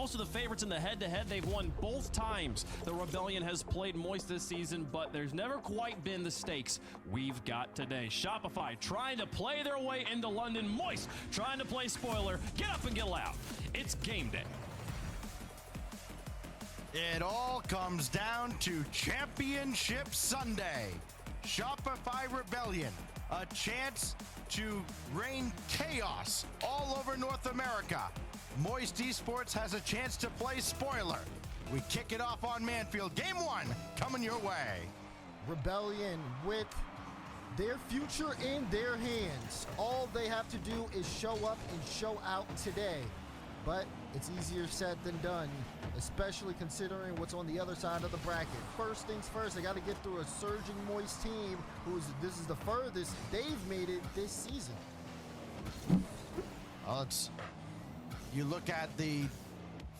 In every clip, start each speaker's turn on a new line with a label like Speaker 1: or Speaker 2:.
Speaker 1: most of the favorites in the head-to-head. They've won both times the Rebellion has played Moist this season, but there's never quite been the stakes we've got today. Shopify trying to play their way into London. Moist trying to play spoiler. Get up and get loud. It's game day.
Speaker 2: It all comes down to Championship Sunday. Shopify Rebellion, a chance to rain chaos all over North America. Moist Esports has a chance to play spoiler. We kick it off on Manfield. Game 1 coming your way.
Speaker 3: Rebellion with their future in their hands. All they have to do is show up and show out today. But it's easier said than done, especially considering what's on the other side of the bracket. First things first, they got to get through a surging Moist team this is the furthest they've made it this season.
Speaker 2: Well, you look at the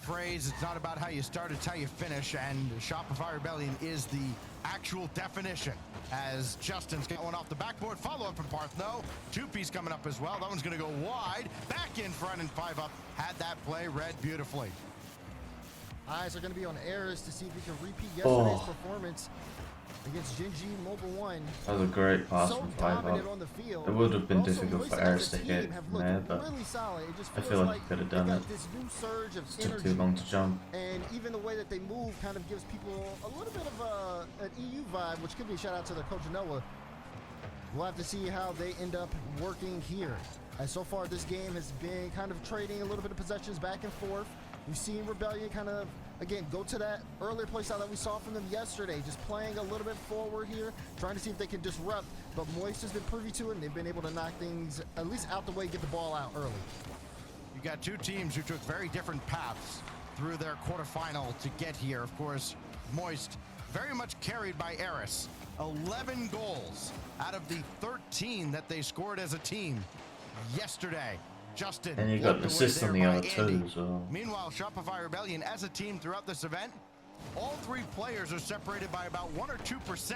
Speaker 2: phrase, it's not about how you start, it's how you finish, and Shopify Rebellion is the actual definition. As Justin's got one off the backboard, follow-up from Parth, no. Two-piece coming up as well. That one's going to go wide, back in front, and 5-up. Had that play read beautifully.
Speaker 3: Eyes are going to be on Eris to see if he can repeat yesterday's performance against Genji Mobile 1.
Speaker 4: That was a great pass
Speaker 3: So
Speaker 4: from
Speaker 3: dominant
Speaker 4: 5-up.
Speaker 3: on the field.
Speaker 4: It would have been
Speaker 3: Also,
Speaker 4: difficult
Speaker 3: Moist
Speaker 4: for
Speaker 3: as
Speaker 4: Eris
Speaker 3: a
Speaker 4: to
Speaker 3: team
Speaker 4: hit
Speaker 3: have
Speaker 4: from
Speaker 3: looked
Speaker 4: there, but
Speaker 3: really solid. It just
Speaker 4: I
Speaker 3: feels
Speaker 4: feel like
Speaker 3: like
Speaker 4: he could have
Speaker 3: they
Speaker 4: done
Speaker 3: got
Speaker 4: it.
Speaker 3: this new surge of
Speaker 4: It took
Speaker 3: energy.
Speaker 4: too long to jump.
Speaker 3: And even the way that they move kind of gives people a little bit of an EU vibe, which could be a shout out to their coach Noah. We'll have to see how they end up working here. And so far, this game has been kind of trading a little bit of possessions back and forth. We've seen Rebellion kind of, again, go to that earlier play style that we saw from them yesterday, just playing a little bit forward here, trying to see if they can disrupt. But Moist has been privy to it, and they've been able to knock things at least out the way, get the ball out early.
Speaker 2: You got two teams who took very different paths through their quarterfinal to get here. Of course, Moist very much carried by Eris. 11 goals out of the 13 that they scored as a team yesterday. Justin,
Speaker 4: And you got an assist on the other two as well.
Speaker 2: Meanwhile, Shopify Rebellion as a team throughout this event, all three players are separated by about 1 or 2%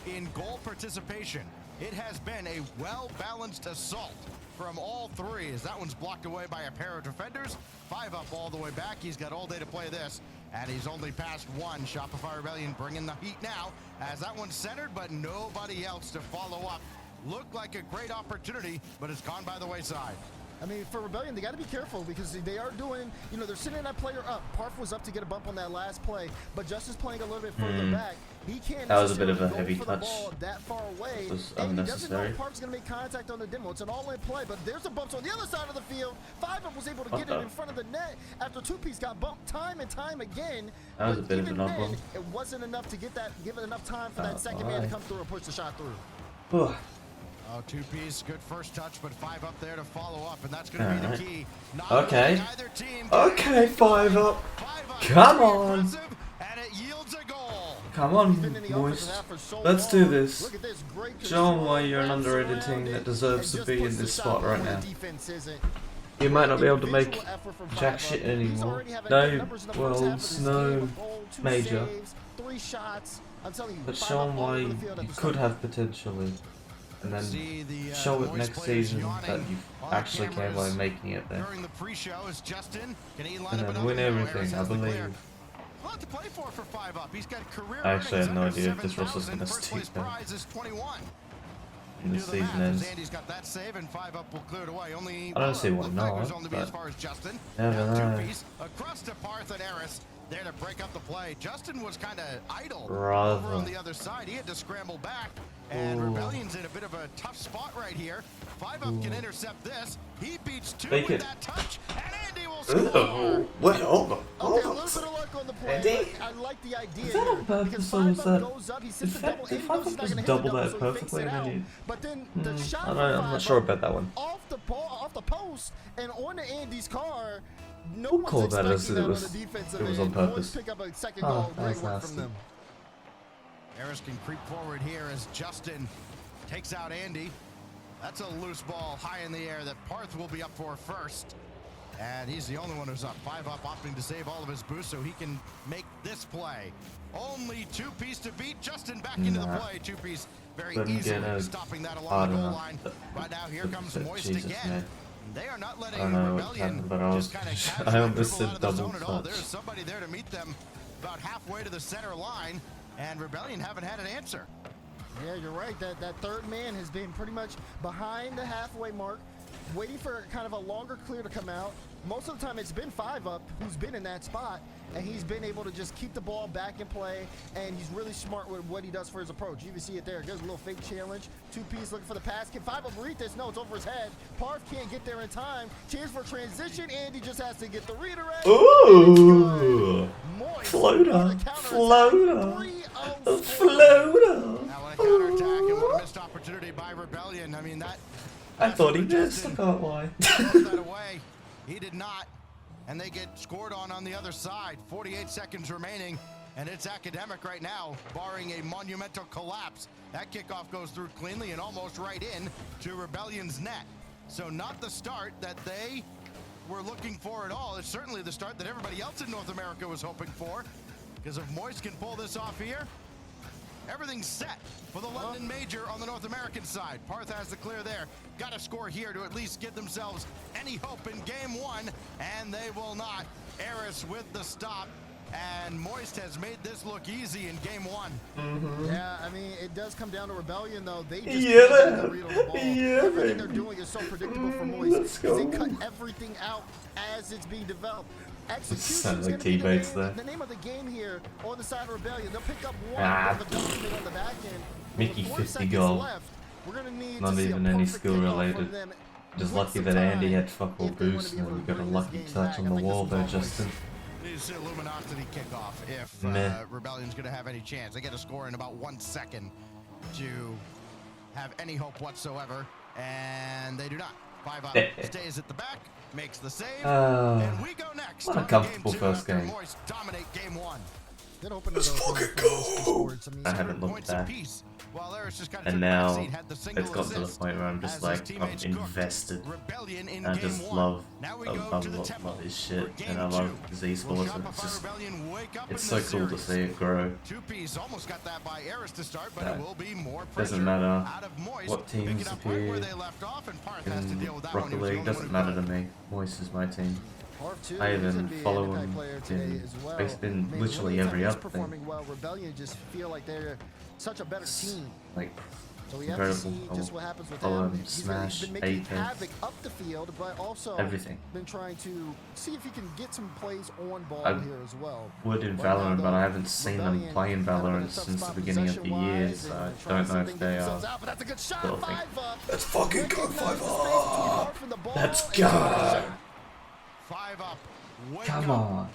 Speaker 2: in goal participation. It has been a well-balanced assault from all three, as that one's blocked away by a pair of defenders. 5-up all the way back. He's got all day to play this, and he's only passed one. Shopify Rebellion bringing the heat now, as that one's centered, but nobody else to follow up. Looked like a great opportunity, but it's gone by the wayside.
Speaker 3: I mean, for Rebellion, they got to be careful because they are doing, they're sending that player up. Parth was up to get a bump on that last play, but Justin's playing a little bit further back. He can't
Speaker 4: That was a bit of a
Speaker 3: go
Speaker 4: heavy
Speaker 3: for the
Speaker 4: touch.
Speaker 3: ball that far away.
Speaker 4: It was
Speaker 3: And he doesn't know
Speaker 4: unnecessary.
Speaker 3: if Parth's going to make contact on the demo. It's an all-in play, but there's a bump on the other side of the field. 5-up was able to get it in front of the net after two-piece got bumped time and time again.
Speaker 4: That was a bit of
Speaker 3: even
Speaker 4: an odd one.
Speaker 3: then, it wasn't enough to give it enough time for that second man to come through and push the shot through.
Speaker 2: Oh, two-piece, good first touch, but 5-up there to follow up, and that's going to be the key. Not
Speaker 4: Okay.
Speaker 2: letting either team
Speaker 4: Okay, 5-up.
Speaker 2: 5-up,
Speaker 4: Come
Speaker 2: very
Speaker 4: on.
Speaker 2: impressive, and it yields a goal.
Speaker 4: Come on,
Speaker 3: Been in the offensive
Speaker 4: Moist.
Speaker 3: half for so
Speaker 4: Let's
Speaker 3: long.
Speaker 4: do this.
Speaker 3: Look at this, great
Speaker 4: Show 'em
Speaker 3: control,
Speaker 4: why you're an
Speaker 3: wraps
Speaker 4: underrated
Speaker 3: around
Speaker 4: team
Speaker 3: it,
Speaker 4: that deserves
Speaker 3: and
Speaker 4: to be
Speaker 3: just
Speaker 4: in
Speaker 3: puts the
Speaker 4: this
Speaker 3: shot
Speaker 4: spot right
Speaker 3: when
Speaker 4: now.
Speaker 3: the defense isn't.
Speaker 4: You might not be able to make
Speaker 3: Individual effort from
Speaker 4: jack
Speaker 3: 5-up.
Speaker 4: shit
Speaker 3: He's
Speaker 4: anymore.
Speaker 3: already having
Speaker 4: No
Speaker 3: good numbers in the first half of
Speaker 4: worlds,
Speaker 3: this
Speaker 4: no
Speaker 3: game, a goal, 2
Speaker 4: major.
Speaker 3: saves, 3 shots. I'm telling you,
Speaker 4: But
Speaker 3: 5-up
Speaker 4: show 'em
Speaker 3: all
Speaker 4: why
Speaker 3: over
Speaker 4: you
Speaker 3: the field at the
Speaker 4: could
Speaker 3: start.
Speaker 4: have potentially. And then
Speaker 2: See the,
Speaker 4: show it
Speaker 2: Moist
Speaker 4: next
Speaker 2: players
Speaker 4: season
Speaker 2: yawning
Speaker 4: that you
Speaker 2: on
Speaker 4: actually care by
Speaker 2: cameras
Speaker 4: making it there.
Speaker 2: During the pre-show is Justin. Can he line
Speaker 4: And
Speaker 2: up
Speaker 4: then
Speaker 2: another
Speaker 4: win
Speaker 2: goal?
Speaker 4: everything,
Speaker 2: Eris
Speaker 4: I
Speaker 2: has the clear.
Speaker 4: believe.
Speaker 2: A lot to play for 5-up. He's got career
Speaker 4: I actually had no
Speaker 2: earnings
Speaker 4: idea
Speaker 2: under
Speaker 4: if this Russell's
Speaker 2: 7,000.
Speaker 4: gonna
Speaker 2: First
Speaker 4: stick
Speaker 2: place
Speaker 4: there.
Speaker 2: prize is 21.
Speaker 4: When the
Speaker 2: Do the
Speaker 4: season
Speaker 2: math,
Speaker 4: ends.
Speaker 2: as Andy's got that save, and 5-up will clear it away. Only
Speaker 4: I don't see why
Speaker 2: looked
Speaker 4: not,
Speaker 2: like it was only
Speaker 4: but
Speaker 2: as far as Justin.
Speaker 4: never
Speaker 2: Now
Speaker 4: know.
Speaker 2: two-piece across to Parth and Eris. There to break up the play. Justin was kind of idle
Speaker 4: Rather.
Speaker 2: over on the other side. He had to scramble back. And
Speaker 4: Ooh.
Speaker 2: Rebellion's in a bit of a tough spot right here. 5-up can intercept this. He beats 2
Speaker 4: Make
Speaker 2: with
Speaker 4: it.
Speaker 2: that touch. And Andy will score.
Speaker 4: Ooh, wait, hold on.
Speaker 3: Okay, a
Speaker 4: Hold
Speaker 3: little
Speaker 4: on.
Speaker 3: bit of luck on the play.
Speaker 4: Andy?
Speaker 3: But I like the idea.
Speaker 4: Is that on
Speaker 3: here,
Speaker 4: purpose
Speaker 3: because
Speaker 4: or was
Speaker 3: 5-up
Speaker 4: that
Speaker 3: goes up, he sits the double,
Speaker 4: Did
Speaker 3: and he knows
Speaker 4: 5-up
Speaker 3: he's not
Speaker 4: just
Speaker 3: gonna hit
Speaker 4: double
Speaker 3: the
Speaker 4: that
Speaker 3: double, so he fakes
Speaker 4: perfectly
Speaker 3: it
Speaker 4: and
Speaker 3: out.
Speaker 4: then you...
Speaker 3: But then the shot
Speaker 4: I'm
Speaker 3: from
Speaker 4: not sure
Speaker 3: 5-up
Speaker 4: about that one.
Speaker 3: off the post and onto Andy's car. No
Speaker 4: Who
Speaker 3: one's
Speaker 4: called that as
Speaker 3: expecting
Speaker 4: it
Speaker 3: that
Speaker 4: was-
Speaker 3: on the defensive
Speaker 4: it was
Speaker 3: end.
Speaker 4: on
Speaker 3: Boys
Speaker 4: purpose?
Speaker 3: pick up a second
Speaker 4: Oh,
Speaker 3: goal. Great
Speaker 4: that's
Speaker 3: work
Speaker 4: nasty.
Speaker 3: from them.
Speaker 2: Eris can creep forward here as Justin takes out Andy. That's a loose ball high in the air that Parth will be up for first. And he's the only one who's up. 5-up opting to save all of his boost so he can make this play. Only two-piece to beat. Justin back into the play. Two-piece very
Speaker 4: Couldn't get
Speaker 2: easily
Speaker 4: a
Speaker 2: stopping that along
Speaker 4: hard
Speaker 2: the goal
Speaker 4: enough.
Speaker 2: line. But now here comes
Speaker 4: Jesus,
Speaker 2: Moist
Speaker 4: man.
Speaker 2: again. They are not letting
Speaker 4: I don't know what
Speaker 2: Rebellion
Speaker 4: happened, but I was-
Speaker 2: just kind of
Speaker 4: I
Speaker 2: casually
Speaker 4: almost
Speaker 2: dribble out
Speaker 4: said
Speaker 2: of the
Speaker 4: double
Speaker 2: zone at all.
Speaker 4: clutch.
Speaker 2: There's somebody there to meet them about halfway to the center line, and Rebellion haven't had an answer.
Speaker 3: Yeah, you're right. That third man has been pretty much behind the halfway mark, waiting for kind of a longer clear to come out. Most of the time it's been 5 up who's been in that spot, and he's been able to just keep the ball back in play, and he's really smart with what he does for his approach. You can see it there. There's a little fake challenge. 2P's looking for the pass. Can 5 up read this? No, it's over his head. Parth can't get there in time. Chance for transition. Andy just has to get the redirect.
Speaker 4: Ooh!
Speaker 3: Moist
Speaker 4: Floater!
Speaker 3: on the counterattack.
Speaker 4: Floater!
Speaker 3: 3-0
Speaker 4: Floater!
Speaker 2: Now what a counterattack and what a missed opportunity by Rebellion. I mean, that...
Speaker 4: I thought he missed, I
Speaker 2: Justin
Speaker 4: can't lie.
Speaker 2: put that away. He did not. And they get scored on the other side. 48 seconds remaining. And it's academic right now, barring a monumental collapse. That kickoff goes through cleanly and almost right in to Rebellion's net. So not the start that they were looking for at all. It's certainly the start that everybody else in North America was hoping for. Because if Moist can pull this off here, everything's set for the London Major on the North American side. Parth has the clear there. Got to score here to at least give themselves any hope in game 1, and they will not. Eris with the stop, and Moist has made this look easy in game 1.
Speaker 3: Yeah, I mean, it does come down to Rebellion, though. They just
Speaker 4: Yeah,
Speaker 3: can't get the
Speaker 4: man.
Speaker 3: read on the ball.
Speaker 4: Yeah,
Speaker 3: Everything
Speaker 4: man.
Speaker 3: they're doing is so predictable for Moist.
Speaker 4: Let's
Speaker 3: because They
Speaker 4: go.
Speaker 3: cut everything out as it's being developed. Execution
Speaker 4: Sounds
Speaker 3: is
Speaker 4: like
Speaker 3: going to be
Speaker 4: teammates
Speaker 3: the
Speaker 4: there.
Speaker 3: name of the game here on the side of Rebellion. They'll pick up one
Speaker 4: Ah.
Speaker 3: of the document on the back end.
Speaker 4: Mickey
Speaker 3: With
Speaker 4: 50
Speaker 3: seconds
Speaker 4: goal.
Speaker 3: left, we're gonna need
Speaker 4: Not
Speaker 3: to see
Speaker 4: even
Speaker 3: a
Speaker 4: any
Speaker 3: perfect
Speaker 4: skill
Speaker 3: kickoff
Speaker 4: related.
Speaker 3: from them
Speaker 4: Just
Speaker 3: with
Speaker 4: lucky
Speaker 3: some
Speaker 4: that Andy
Speaker 3: time
Speaker 4: had fuck all
Speaker 3: if they wanna
Speaker 4: boost
Speaker 3: be
Speaker 4: and
Speaker 3: able
Speaker 4: we
Speaker 3: to
Speaker 4: got a
Speaker 3: bring this
Speaker 4: lucky
Speaker 3: game
Speaker 4: touch
Speaker 3: back.
Speaker 4: on
Speaker 3: I
Speaker 4: the
Speaker 3: think
Speaker 4: wall
Speaker 3: this
Speaker 4: there,
Speaker 3: is always-
Speaker 4: Justin.
Speaker 2: It's a luminosity kickoff if
Speaker 4: Meh.
Speaker 2: Rebellion's going to have any chance. They get a score in about 1 second to have any hope whatsoever, and they do not. 5 up stays at the back, makes the save, and we go next.
Speaker 4: What a
Speaker 2: on to
Speaker 4: comfortable
Speaker 2: game 2
Speaker 4: first
Speaker 2: after
Speaker 4: game.
Speaker 2: Moist dominate game 1.
Speaker 3: Good opener though for Moist Sports. I mean,
Speaker 4: I haven't looked
Speaker 2: Points
Speaker 4: back.
Speaker 2: apiece, while Eris just kind of
Speaker 4: And
Speaker 2: took the back
Speaker 4: now
Speaker 2: seat, had the single
Speaker 4: it's gotten to the
Speaker 2: assist
Speaker 4: point where I'm just
Speaker 2: as his
Speaker 4: like, I'm
Speaker 2: teammates cooked.
Speaker 4: invested.
Speaker 2: Rebellion in
Speaker 4: I
Speaker 2: game
Speaker 4: just
Speaker 2: 1.
Speaker 4: love,
Speaker 2: Now we
Speaker 4: I
Speaker 2: go
Speaker 4: love,
Speaker 2: to the
Speaker 4: love,
Speaker 2: temple
Speaker 4: love his
Speaker 2: for
Speaker 4: shit,
Speaker 2: game
Speaker 4: and I love
Speaker 2: 2.
Speaker 4: his
Speaker 2: Will
Speaker 4: esports, and
Speaker 2: Shopify
Speaker 4: it's just,
Speaker 2: Rebellion wake up
Speaker 4: it's
Speaker 2: in
Speaker 4: so
Speaker 2: this
Speaker 4: cool to
Speaker 2: series?
Speaker 4: see it grow.
Speaker 2: 2P's almost got that by Eris to start, but
Speaker 4: Yeah.
Speaker 2: it will be more pressure
Speaker 4: Doesn't matter
Speaker 2: out of Moist,
Speaker 4: what teams
Speaker 2: picking up right where
Speaker 4: appear
Speaker 2: they left off, and Parth has to
Speaker 4: in
Speaker 2: deal with that one.
Speaker 4: Rocket
Speaker 2: He was the
Speaker 4: League,
Speaker 2: only
Speaker 4: doesn't
Speaker 2: one
Speaker 4: matter
Speaker 2: who
Speaker 4: to me. Moist is my team.
Speaker 3: Parth too,
Speaker 4: I
Speaker 3: he's
Speaker 4: even
Speaker 3: gonna be an
Speaker 4: follow
Speaker 3: impact
Speaker 4: him
Speaker 3: player today
Speaker 4: in,
Speaker 3: as well.
Speaker 4: it's been
Speaker 3: I mean,
Speaker 4: literally
Speaker 3: anytime
Speaker 4: every
Speaker 3: he's
Speaker 4: other thing.
Speaker 3: performing well, Rebellion just feel like they're such a better team.
Speaker 4: Like,
Speaker 3: So we have to see
Speaker 4: incredible.
Speaker 3: just what happens with
Speaker 4: Follow
Speaker 3: them.
Speaker 4: him,
Speaker 3: He's
Speaker 4: smash,
Speaker 3: been making
Speaker 4: Apex.
Speaker 3: havoc up the field, but also
Speaker 4: Everything.
Speaker 3: been trying to see if he can get some plays on ball
Speaker 4: I
Speaker 3: here as well.
Speaker 4: would in
Speaker 3: Right now,
Speaker 4: Valorant, but
Speaker 3: though,
Speaker 4: I haven't seen them
Speaker 3: Rebellion
Speaker 4: playing
Speaker 3: kind of in a
Speaker 4: Valorant
Speaker 3: tough
Speaker 4: since the
Speaker 3: spot
Speaker 4: beginning of the year,
Speaker 3: possession-wise,
Speaker 4: so
Speaker 3: and
Speaker 4: I
Speaker 3: trying
Speaker 4: don't
Speaker 3: to
Speaker 4: know
Speaker 3: see
Speaker 4: if
Speaker 3: they
Speaker 4: they
Speaker 3: get
Speaker 4: are.
Speaker 3: themselves out, but that's a good shot.
Speaker 4: Little thing.
Speaker 3: 5 up.
Speaker 4: Let's fucking go,
Speaker 3: Recognizes
Speaker 4: 5
Speaker 3: the space between
Speaker 4: up.
Speaker 3: Parth and the ball,
Speaker 4: Let's
Speaker 3: and takes a
Speaker 4: go.
Speaker 3: shot.
Speaker 2: 5 up. Wake
Speaker 4: Come
Speaker 2: up.
Speaker 4: on.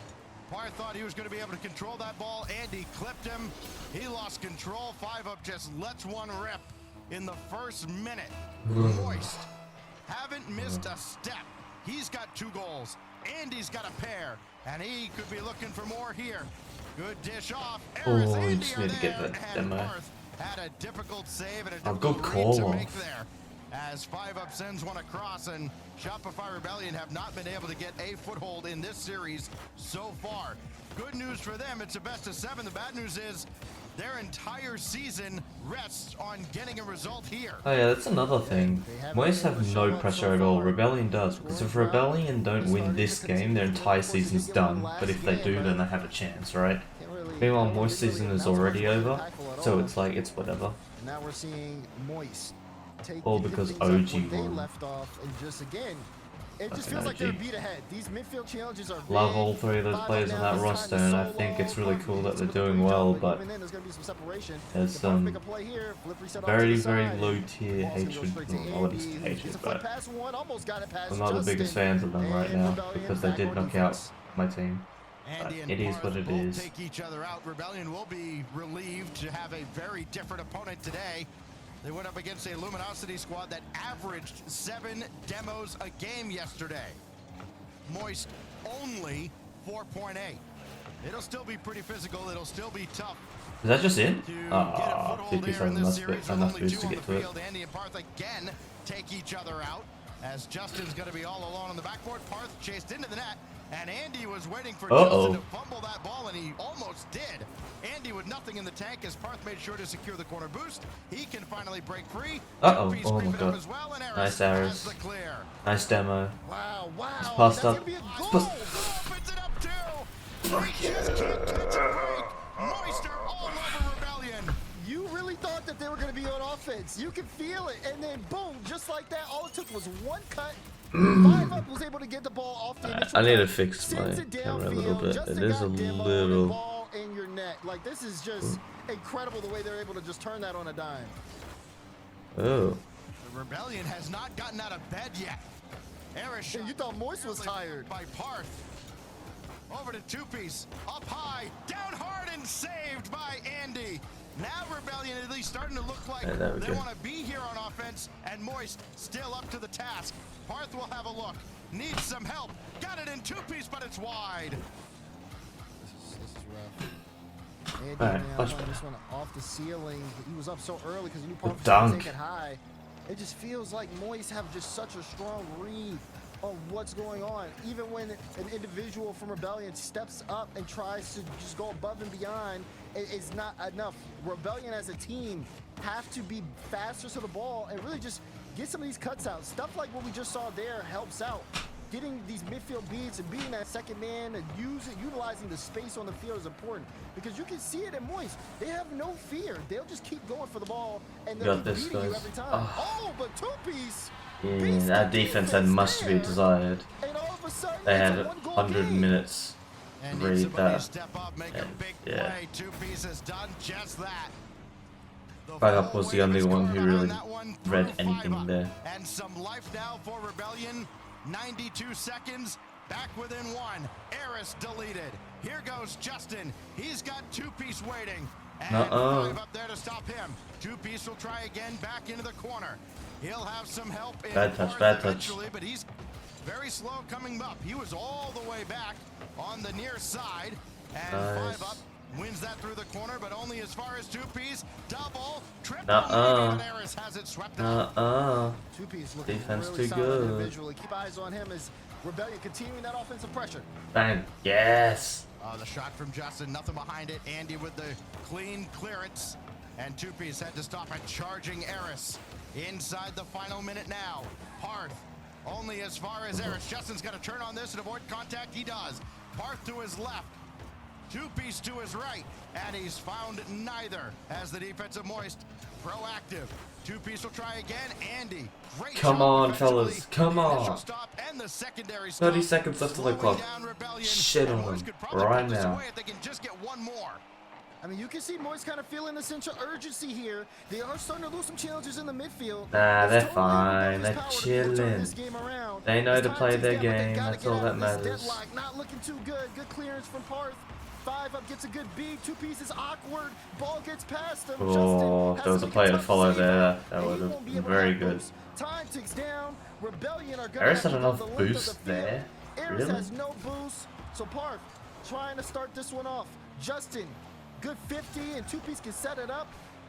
Speaker 2: Parth thought he was going to be able to control that ball. Andy clipped him. He lost control. 5 up just lets one rip in the first minute. Moist haven't missed a step. He's got 2 goals. Andy's got a pair, and he could be looking for more here. Good dish off. Eris,
Speaker 4: Oh, you
Speaker 2: Andy
Speaker 4: just
Speaker 2: are
Speaker 4: need to get
Speaker 2: there,
Speaker 4: that
Speaker 2: and
Speaker 4: demo.
Speaker 2: Parth had a difficult save and a
Speaker 4: Oh,
Speaker 2: difficult
Speaker 4: good
Speaker 2: read
Speaker 4: call
Speaker 2: to
Speaker 4: off.
Speaker 2: make there. As 5 up sends one across, and Shopify Rebellion have not been able to get a foothold in this series so far. Good news for them, it's a best of 7. The bad news is their entire season rests on getting a result here.
Speaker 4: Oh yeah, that's another thing. Moist have no pressure at all. Rebellion does, because if Rebellion don't win this game, their entire season's done. But if they do, then they have a chance, right?
Speaker 3: Can't really-
Speaker 4: Meanwhile,
Speaker 3: can't
Speaker 4: Moist
Speaker 3: really
Speaker 4: season
Speaker 3: get
Speaker 4: is
Speaker 3: an outside
Speaker 4: already
Speaker 3: foot
Speaker 4: over,
Speaker 3: tackle at
Speaker 4: so
Speaker 3: all.
Speaker 4: it's like, it's whatever.
Speaker 3: Now we're seeing Moist take
Speaker 4: All
Speaker 3: pick
Speaker 4: because
Speaker 3: things up
Speaker 4: OG
Speaker 3: where they
Speaker 4: won.
Speaker 3: left off, and just again, it just
Speaker 4: Fucking
Speaker 3: feels like they're a
Speaker 4: OG.
Speaker 3: beat ahead. These midfield challenges are
Speaker 4: Love
Speaker 3: big.
Speaker 4: all 3 of those
Speaker 3: 5
Speaker 4: players
Speaker 3: up
Speaker 4: on
Speaker 3: now,
Speaker 4: that
Speaker 3: this time
Speaker 4: roster,
Speaker 3: to
Speaker 4: and I
Speaker 3: solo.
Speaker 4: think it's really
Speaker 3: Parth
Speaker 4: cool that
Speaker 3: needs
Speaker 4: they're
Speaker 3: to put a
Speaker 4: doing
Speaker 3: great
Speaker 4: well,
Speaker 3: job,
Speaker 4: but
Speaker 3: even then, there's gonna be some separation.
Speaker 4: there's
Speaker 3: Can Parth
Speaker 4: some
Speaker 3: make a play here? Flip reset off to
Speaker 4: very,
Speaker 3: the
Speaker 4: very
Speaker 3: side.
Speaker 4: low tier
Speaker 3: Ball's gonna go
Speaker 4: hatred.
Speaker 3: straight to
Speaker 4: Well, I wouldn't say
Speaker 3: Andy.
Speaker 4: hatred,
Speaker 3: It's a flick
Speaker 4: but
Speaker 3: pass one, almost got it past
Speaker 4: I'm not the biggest
Speaker 3: Justin.
Speaker 4: fans of them right
Speaker 3: And
Speaker 4: now,
Speaker 3: Rebellion
Speaker 4: because they
Speaker 3: back
Speaker 4: did
Speaker 3: on
Speaker 4: knock out
Speaker 3: defense.
Speaker 4: my team.
Speaker 2: Andy and
Speaker 4: It is
Speaker 2: Parth
Speaker 4: what it
Speaker 2: both
Speaker 4: is.
Speaker 2: take each other out. Rebellion will be relieved to have a very different opponent today. They went up against a Luminosity squad that averaged 7 demos a game yesterday. Moist only 4.8. It'll still be pretty physical. It'll still be tough
Speaker 4: Is that just in?
Speaker 2: to get a
Speaker 4: Ah,
Speaker 2: foothold
Speaker 4: TP's
Speaker 2: here in
Speaker 4: having
Speaker 2: this
Speaker 4: enough
Speaker 2: series with
Speaker 4: enough
Speaker 2: only
Speaker 4: boost
Speaker 2: 2
Speaker 4: to
Speaker 2: on the
Speaker 4: get to it.
Speaker 2: field. Andy and Parth again take each other out as Justin's going to be all alone on the backboard. Parth chased into the net, And Andy was waiting for
Speaker 4: Uh-oh.
Speaker 2: Justin to fumble that ball, and he almost did. Andy with nothing in the tank as Parth made sure to secure the corner boost. He can finally break free.
Speaker 4: Uh-oh.
Speaker 2: Two-piece
Speaker 4: Oh my
Speaker 2: creeping up
Speaker 4: god.
Speaker 2: as well, and
Speaker 4: Nice
Speaker 2: has
Speaker 4: Aris.
Speaker 2: the clear.
Speaker 4: Nice demo.
Speaker 3: Wow, wow.
Speaker 4: Passed
Speaker 3: That's
Speaker 4: up.
Speaker 3: gonna be a goal.
Speaker 2: Opens it up too. He just can't catch a break. Moister all over Rebellion.
Speaker 3: You really thought that they were going to be on offense. You can feel it. And then, boom, just like that, all it took was one cut. 5-Up was able to get the ball off the initial
Speaker 4: I need to
Speaker 3: cut,
Speaker 4: fix my
Speaker 3: sends it
Speaker 4: camera a little
Speaker 3: downfield.
Speaker 4: bit.
Speaker 3: Justin
Speaker 4: It is a
Speaker 3: got demoed,
Speaker 4: little...
Speaker 3: ball in your net. Like, this is just incredible the way they're able to just turn that on a dime.
Speaker 4: Oh.
Speaker 2: The Rebellion has not gotten out of bed yet. Eris shot
Speaker 3: You thought Moist was tired.
Speaker 2: by Parth. Over to two-piece, up high, down hard, and saved by Andy. Now Rebellion at least starting to look like
Speaker 4: Yeah, there we
Speaker 2: they
Speaker 4: go.
Speaker 2: want to be here on offense, and Moist still up to the task. Parth will have a look, needs some help, got it in two-piece, but it's wide.
Speaker 3: This is rough. Andy,
Speaker 4: Alright,
Speaker 3: man,
Speaker 4: much
Speaker 3: playing
Speaker 4: better.
Speaker 3: this one off the ceiling. He was up so early because he knew Parth was
Speaker 4: dunk.
Speaker 3: going to take it high. It just feels like Moist have just such a strong read of what's going on. Even when an individual from Rebellion steps up and tries to just go above and beyond, it's not enough. Rebellion as a team have to be faster to the ball and really just get some of these cuts out. Stuff like what we just saw there helps out. Getting these midfield beats and being that second man and utilizing the space on the field is important because you can see it in Moist. They have no fear. They'll just keep going for the ball and they'll
Speaker 4: Got
Speaker 3: be
Speaker 4: this,
Speaker 3: beating you
Speaker 4: guys.
Speaker 3: every time.
Speaker 4: Oh.
Speaker 3: But two-piece.
Speaker 4: Yeah, that defense had much to be desired.
Speaker 3: And all of a sudden,
Speaker 4: They
Speaker 3: it's
Speaker 4: had
Speaker 3: a one-goal
Speaker 4: 100
Speaker 3: game.
Speaker 4: minutes to
Speaker 2: And need
Speaker 4: read
Speaker 2: somebody to
Speaker 4: that.
Speaker 2: step up, make a
Speaker 4: And,
Speaker 2: big
Speaker 4: yeah.
Speaker 2: play. Two-piece has done just that. The
Speaker 4: 5-Up
Speaker 2: full
Speaker 4: was the
Speaker 2: weight of
Speaker 4: only
Speaker 2: his
Speaker 4: one
Speaker 2: car
Speaker 4: who
Speaker 2: behind
Speaker 4: really
Speaker 2: that one
Speaker 4: read
Speaker 2: through
Speaker 4: anything
Speaker 2: 5-Up.
Speaker 4: there.
Speaker 2: And some life now for Rebellion. 92 seconds, back within one. Eris deleted. Here goes Justin. He's got two-piece waiting. And 5-Up there to stop him. Two-piece will try again back into the corner. He'll have some help in
Speaker 4: Bad touch,
Speaker 2: Parth
Speaker 4: bad touch.
Speaker 2: eventually, but he's very slow coming up. He was all the way back on the near side. And
Speaker 4: Nice.
Speaker 2: 5-Up wins that through the corner, but only as far as two-piece. Double, triple,
Speaker 4: Nuh-uh.
Speaker 2: and Eris has it swept out.
Speaker 3: Two-piece looking
Speaker 4: Defense
Speaker 3: really
Speaker 4: too
Speaker 3: solid
Speaker 4: good.
Speaker 3: individually. Keep eyes on him as Rebellion continuing that offensive pressure.
Speaker 4: Bang. Yes.
Speaker 2: The shot from Justin, nothing behind it. Andy with the clean clearance. And two-piece had to stop a charging Eris. Inside the final minute now. Parth only as far as Eris. Justin's got to turn on this and avoid contact. He does. Parth to his left. Two-piece to his right. And he's found neither as the defensive Moist proactive. Two-piece will try again. Andy, great
Speaker 4: Come
Speaker 2: job
Speaker 4: on,
Speaker 2: defensively.
Speaker 4: fellas. Come
Speaker 2: The initial
Speaker 4: on.
Speaker 2: stop and the secondary
Speaker 4: 30
Speaker 2: stop.
Speaker 4: seconds left on the
Speaker 2: Slowing
Speaker 4: clock.
Speaker 2: down Rebellion.
Speaker 4: Shit
Speaker 2: And
Speaker 4: on
Speaker 2: Moist
Speaker 4: them
Speaker 2: could probably
Speaker 4: right
Speaker 2: put this
Speaker 4: now.
Speaker 2: away if they can just get one more.
Speaker 3: I mean, you can see Moist kind of feeling the sense of urgency here. They are starting to lose some challenges in the midfield.
Speaker 4: Nah,
Speaker 3: It's
Speaker 4: they're
Speaker 3: totally
Speaker 4: fine.
Speaker 3: Rebellion's
Speaker 4: They're
Speaker 3: power to be able to turn
Speaker 4: chilling.
Speaker 3: this game around.
Speaker 4: They know
Speaker 3: As
Speaker 4: to
Speaker 3: time
Speaker 4: play
Speaker 3: ticks
Speaker 4: their
Speaker 3: down, but they
Speaker 4: game.
Speaker 3: gotta
Speaker 4: That's
Speaker 3: get
Speaker 4: all
Speaker 3: out
Speaker 4: that
Speaker 3: of this
Speaker 4: matters.
Speaker 3: deadlock. Not looking too good. Good clearance from Parth. 5-Up gets a good beat. Two-piece is awkward. Ball gets past him.
Speaker 4: Oh,
Speaker 3: Justin
Speaker 4: if there was
Speaker 3: has
Speaker 4: a
Speaker 3: to
Speaker 4: player
Speaker 3: make
Speaker 4: to
Speaker 3: a tough
Speaker 4: follow
Speaker 3: save
Speaker 4: there,
Speaker 3: out,
Speaker 4: that
Speaker 3: and
Speaker 4: would
Speaker 3: he
Speaker 4: have
Speaker 3: won't be
Speaker 4: been
Speaker 3: able to
Speaker 4: very
Speaker 3: have
Speaker 4: good.
Speaker 3: boost. Time ticks down. Rebellion are going
Speaker 4: Eris
Speaker 3: to
Speaker 4: had
Speaker 3: have to
Speaker 4: enough
Speaker 3: go the length of
Speaker 4: boost
Speaker 3: the field.
Speaker 4: there?
Speaker 3: Eris
Speaker 4: Really?
Speaker 3: has no boost. So Parth trying to start this one off. Justin, good 50, and two-piece can set it up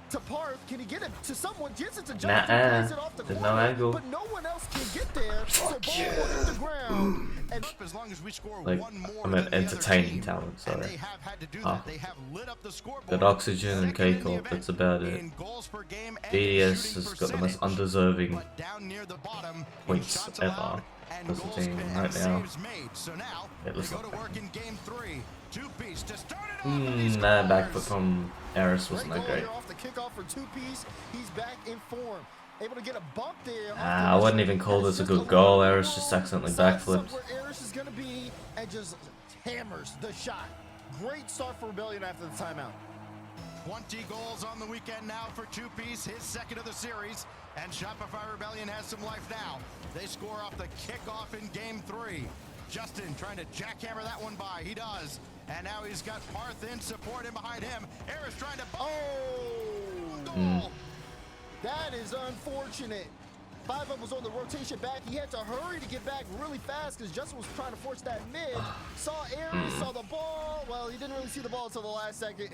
Speaker 3: to Parth. Can he get it to someone? Yes, it's a jump.
Speaker 4: Nuh-uh.
Speaker 3: Plays it off the
Speaker 4: There's
Speaker 3: corner,
Speaker 4: no angle.
Speaker 3: but no one else can get there. So ball will hit the ground. And
Speaker 2: As long as we score
Speaker 4: Like,
Speaker 2: one more
Speaker 4: I'm
Speaker 2: than
Speaker 4: an
Speaker 2: the other
Speaker 4: entertaining
Speaker 2: team,
Speaker 4: talent,
Speaker 2: and
Speaker 4: sorry.
Speaker 2: they have had to do
Speaker 4: Ah.
Speaker 2: that. They have lit up the scoreboard.
Speaker 4: Got oxygen and
Speaker 2: Second in
Speaker 4: cake
Speaker 2: the
Speaker 4: off,
Speaker 2: event
Speaker 4: that's about it.
Speaker 2: in goals per game and
Speaker 4: BDS
Speaker 2: shooting
Speaker 4: has got the most
Speaker 2: percentage.
Speaker 4: undeserving
Speaker 2: But down near the bottom, in
Speaker 4: points
Speaker 2: shots
Speaker 4: ever
Speaker 2: allowed and
Speaker 4: as a
Speaker 2: goals
Speaker 4: team
Speaker 2: and
Speaker 4: right now.
Speaker 2: saves made. So now
Speaker 4: It
Speaker 2: they
Speaker 4: looks
Speaker 2: go
Speaker 4: like
Speaker 2: to work in game 3. Two-piece to start it off. and he
Speaker 4: Nah, back
Speaker 2: scores.
Speaker 4: foot from Eris wasn't
Speaker 3: great
Speaker 4: that
Speaker 3: goal
Speaker 4: great.
Speaker 3: here off the kickoff for two-piece. He's back in form. Able to get a bump there. off the
Speaker 4: I wouldn't
Speaker 3: initial,
Speaker 4: even call
Speaker 3: and
Speaker 4: this a
Speaker 3: it's
Speaker 4: good
Speaker 3: just
Speaker 4: goal.
Speaker 3: along
Speaker 4: Eris
Speaker 3: the
Speaker 4: just
Speaker 3: wall,
Speaker 4: accidentally
Speaker 3: sets up
Speaker 4: backflipped.
Speaker 3: where Eris is going to be and just hammers the shot. Great start for Rebellion after the timeout.
Speaker 2: 20 goals on the weekend now for two-piece, his second of the series. And Shopify Rebellion has some life now. They score off the kickoff in game 3. Justin trying to jackhammer that one by. He does. And now he's got Parth in support and behind him. Eris trying to... Goal.
Speaker 3: That is unfortunate. 5-Up was on the rotation back. He had to hurry to get back really fast because Justin was trying to force that mid. Saw Aries, saw the ball. Well, he didn't really see the ball until the last second.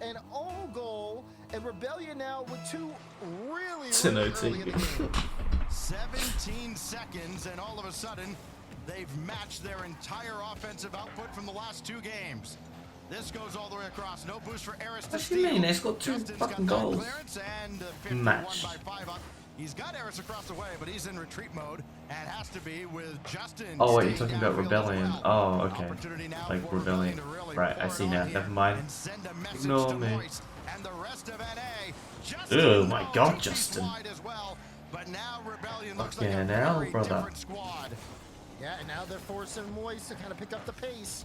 Speaker 3: An own goal, and Rebellion now with two really early in the game.
Speaker 2: 17 seconds, and all of a sudden, They've matched their entire offensive output from the last 2 games. This goes all the way across. No boost for Eris to
Speaker 4: What do you
Speaker 2: steal.
Speaker 4: mean? He's got 2
Speaker 2: Justin's
Speaker 4: fucking
Speaker 2: got that
Speaker 4: goals.
Speaker 2: clearance and 51
Speaker 4: Match.
Speaker 2: by 5 up. He's got Eris across the way, but he's in retreat mode and has to be with Justin.
Speaker 4: Oh wait, you're
Speaker 2: staying
Speaker 4: talking about
Speaker 2: downfield as
Speaker 4: Rebellion.
Speaker 2: well.
Speaker 4: Oh, okay.
Speaker 2: Opportunity now
Speaker 4: Like
Speaker 2: for
Speaker 4: Rebellion.
Speaker 2: to really
Speaker 4: Right, I
Speaker 2: pour
Speaker 4: see
Speaker 2: it
Speaker 4: now.
Speaker 2: on here
Speaker 4: Never mind.
Speaker 2: and send a message
Speaker 4: Ignore
Speaker 2: to
Speaker 4: me.
Speaker 2: Moist and the rest of NA. Justin,
Speaker 4: Oh my god,
Speaker 2: two-piece
Speaker 4: Justin.
Speaker 2: wide as well, but now Rebellion looks
Speaker 4: Fucking
Speaker 2: like a
Speaker 4: hell,
Speaker 2: very
Speaker 4: brother.
Speaker 2: different squad.
Speaker 3: Yeah, and now they're forcing Moist to kind of pick up the pace.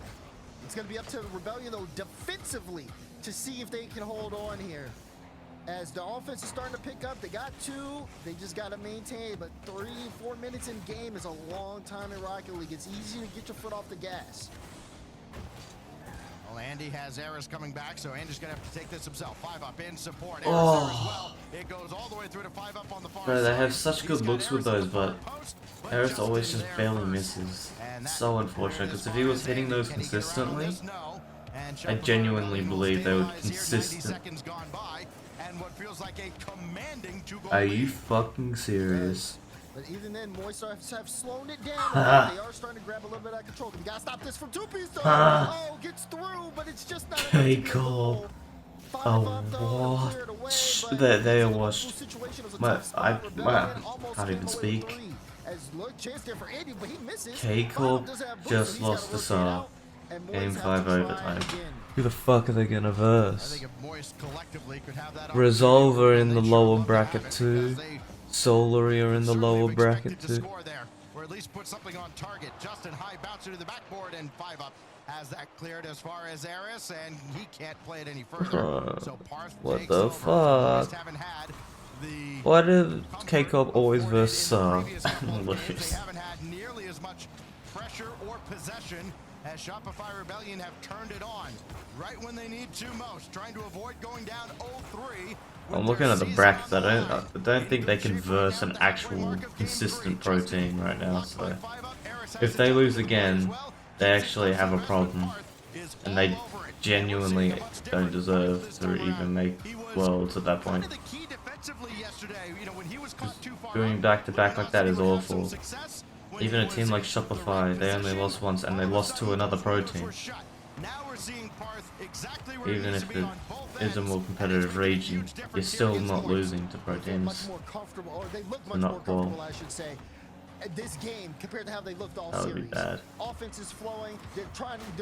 Speaker 3: It's going to be up to Rebellion, though, defensively to see if they can hold on here. As the offense is starting to pick up, they got 2. They just got to maintain. But 3-4 minutes in game is a long time in Rocket League. It's easy to get your foot off the gas.
Speaker 2: Well, Andy has Eris coming back, so Andy's going to have to take this himself. 5 up in support. Eris
Speaker 4: Oh.
Speaker 2: there as well. It goes all the way through to 5 up on the far
Speaker 4: Bro, they
Speaker 2: side.
Speaker 4: have such
Speaker 2: He's
Speaker 4: good
Speaker 2: got
Speaker 4: looks with
Speaker 2: Eris
Speaker 4: those,
Speaker 2: on the
Speaker 4: but
Speaker 2: far post, but
Speaker 4: Eris always
Speaker 2: Justin
Speaker 4: just
Speaker 2: there
Speaker 4: barely
Speaker 2: first.
Speaker 4: misses.
Speaker 2: And that
Speaker 4: So unfortunate,
Speaker 2: cleared
Speaker 4: because
Speaker 2: as
Speaker 4: if he
Speaker 2: far
Speaker 4: was
Speaker 2: as
Speaker 4: hitting
Speaker 2: Andy.
Speaker 4: those
Speaker 2: Can he get around
Speaker 4: consistently,
Speaker 2: this? No. And
Speaker 4: I genuinely
Speaker 2: Shepard
Speaker 4: believe they would
Speaker 2: stabilize here. 90
Speaker 4: consistent.
Speaker 2: seconds gone by, and what feels like a commanding 2-goal
Speaker 4: Are
Speaker 2: lead.
Speaker 4: you fucking serious?
Speaker 3: But even then, Moist have slowed it down. They are starting to grab a little bit of control. We got to stop this from 2-piece, though. Oh, gets through, but it's just not enough to get the goal. 5
Speaker 4: Oh,
Speaker 3: up, though, cleared away,
Speaker 4: what?
Speaker 3: but
Speaker 4: They
Speaker 3: it's a
Speaker 4: washed.
Speaker 3: multiple situation. It was a
Speaker 4: My-
Speaker 3: tough spot.
Speaker 4: I
Speaker 3: Rebellion almost
Speaker 4: can't
Speaker 3: came
Speaker 4: even
Speaker 3: away
Speaker 4: speak.
Speaker 3: with 3. As look, chance there for Andy, but he misses.
Speaker 4: K-Corp
Speaker 3: Five doesn't have boost,
Speaker 4: just
Speaker 3: so he's gotta
Speaker 4: lost the
Speaker 3: work it
Speaker 4: sub.
Speaker 3: out, and Moist
Speaker 4: Game
Speaker 3: have to
Speaker 4: 5
Speaker 3: try
Speaker 4: overtime.
Speaker 3: again.
Speaker 4: Who the fuck are they gonna
Speaker 2: I
Speaker 4: verse?
Speaker 2: think if Moist collectively could have that
Speaker 4: Resolver in
Speaker 2: opportunity,
Speaker 4: the
Speaker 2: they'd
Speaker 4: lower
Speaker 2: sure love to
Speaker 4: bracket
Speaker 2: have it
Speaker 4: too.
Speaker 2: because they
Speaker 4: Solary are in the
Speaker 2: certainly
Speaker 4: lower
Speaker 2: have
Speaker 4: bracket
Speaker 2: expected to
Speaker 4: too.
Speaker 2: score there, or at least put something on target. Justin high bouncer to the backboard and 5 up has that cleared as far as Eris, and he can't play it any further. So Parth
Speaker 4: What
Speaker 2: takes
Speaker 4: the
Speaker 2: over. Moist
Speaker 4: fuck?
Speaker 2: haven't had the
Speaker 4: Why did K-Corp always
Speaker 2: afforded
Speaker 4: verse
Speaker 2: in the
Speaker 4: sub
Speaker 2: previous couple
Speaker 4: and
Speaker 2: of games.
Speaker 4: lose?
Speaker 2: They haven't had nearly as much pressure or possession as Shopify Rebellion have turned it on right when they need to most, trying to avoid going down 0-3.
Speaker 4: I'm looking at the brackets. I don't think they can verse an actual consistent pro team right now. So if they lose again, they actually have a problem, and they genuinely don't deserve to even make worlds at that point. Doing back-to-back like that is awful. Even a team like Shopify, they only lost once, and they lost to another pro team. Even if it is a more competitive region, you're still not losing to pro teams.
Speaker 3: They're
Speaker 4: not well.
Speaker 3: I should say. This game compared to how they looked all
Speaker 4: That would be
Speaker 3: series.
Speaker 4: bad.
Speaker 3: Offense is flowing. They're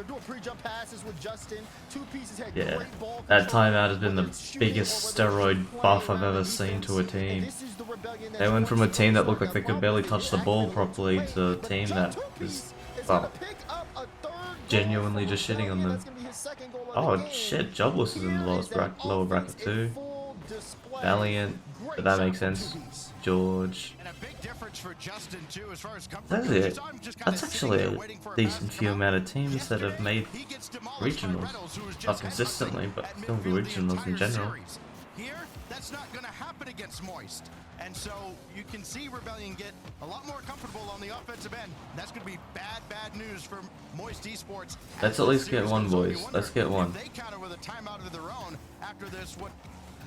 Speaker 3: doing pre-jump passes with Justin. 2-pieces had
Speaker 4: Yeah,
Speaker 3: great ball
Speaker 4: that
Speaker 3: control,
Speaker 4: timeout has been the
Speaker 3: whether it's shooting
Speaker 4: biggest
Speaker 3: or whether it's
Speaker 4: steroid
Speaker 3: playing
Speaker 4: buff I've
Speaker 3: around
Speaker 4: ever
Speaker 3: the
Speaker 4: seen to a
Speaker 3: defense.
Speaker 4: team.
Speaker 3: And this is the Rebellion
Speaker 4: They
Speaker 3: that's
Speaker 4: went from a team that looked like they
Speaker 3: starting
Speaker 4: could barely
Speaker 3: to
Speaker 4: touch the
Speaker 3: act
Speaker 4: ball
Speaker 3: a little
Speaker 4: properly
Speaker 3: late,
Speaker 4: to a
Speaker 3: but
Speaker 4: team
Speaker 3: John
Speaker 4: that
Speaker 3: Two-Piece
Speaker 4: is,
Speaker 3: is
Speaker 4: well,
Speaker 3: gonna pick up a third goal
Speaker 4: genuinely
Speaker 3: for
Speaker 4: just shitting on
Speaker 3: Rebellion.
Speaker 4: them.
Speaker 3: That's gonna be his second goal of the
Speaker 4: Oh
Speaker 3: game.
Speaker 4: shit, Jobless is in the
Speaker 3: Here
Speaker 4: lowest
Speaker 3: is that
Speaker 4: lower bracket
Speaker 3: offense
Speaker 4: too.
Speaker 3: in full display.
Speaker 4: Valiant,
Speaker 3: Great
Speaker 4: but that
Speaker 3: shot
Speaker 4: makes
Speaker 3: from
Speaker 4: sense.
Speaker 3: Two-Piece.
Speaker 4: George.
Speaker 2: And a big difference for Justin too, as far as comfort
Speaker 4: That's
Speaker 2: goes.
Speaker 4: it.
Speaker 2: I'm just kinda
Speaker 4: That's
Speaker 2: sitting
Speaker 4: actually
Speaker 2: there
Speaker 4: a
Speaker 2: waiting for a
Speaker 4: decent
Speaker 2: pass to
Speaker 4: few
Speaker 2: come
Speaker 4: amount
Speaker 2: out.
Speaker 4: of teams that have made
Speaker 2: He gets demolished by
Speaker 4: regionals.
Speaker 2: Reynolds, who was
Speaker 4: Not
Speaker 2: just
Speaker 4: consistently,
Speaker 2: headbutting
Speaker 4: but
Speaker 2: at
Speaker 4: still the
Speaker 2: midfield
Speaker 4: regionals in
Speaker 2: entire
Speaker 4: general.
Speaker 2: series. Here, that's not going to happen against Moist. And so you can see Rebellion get a lot more comfortable on the offensive end. That's going to be bad news for Moist Esports.
Speaker 4: Let's at least get one, boys. Let's get one.
Speaker 2: They counter with a timeout of their own after this, what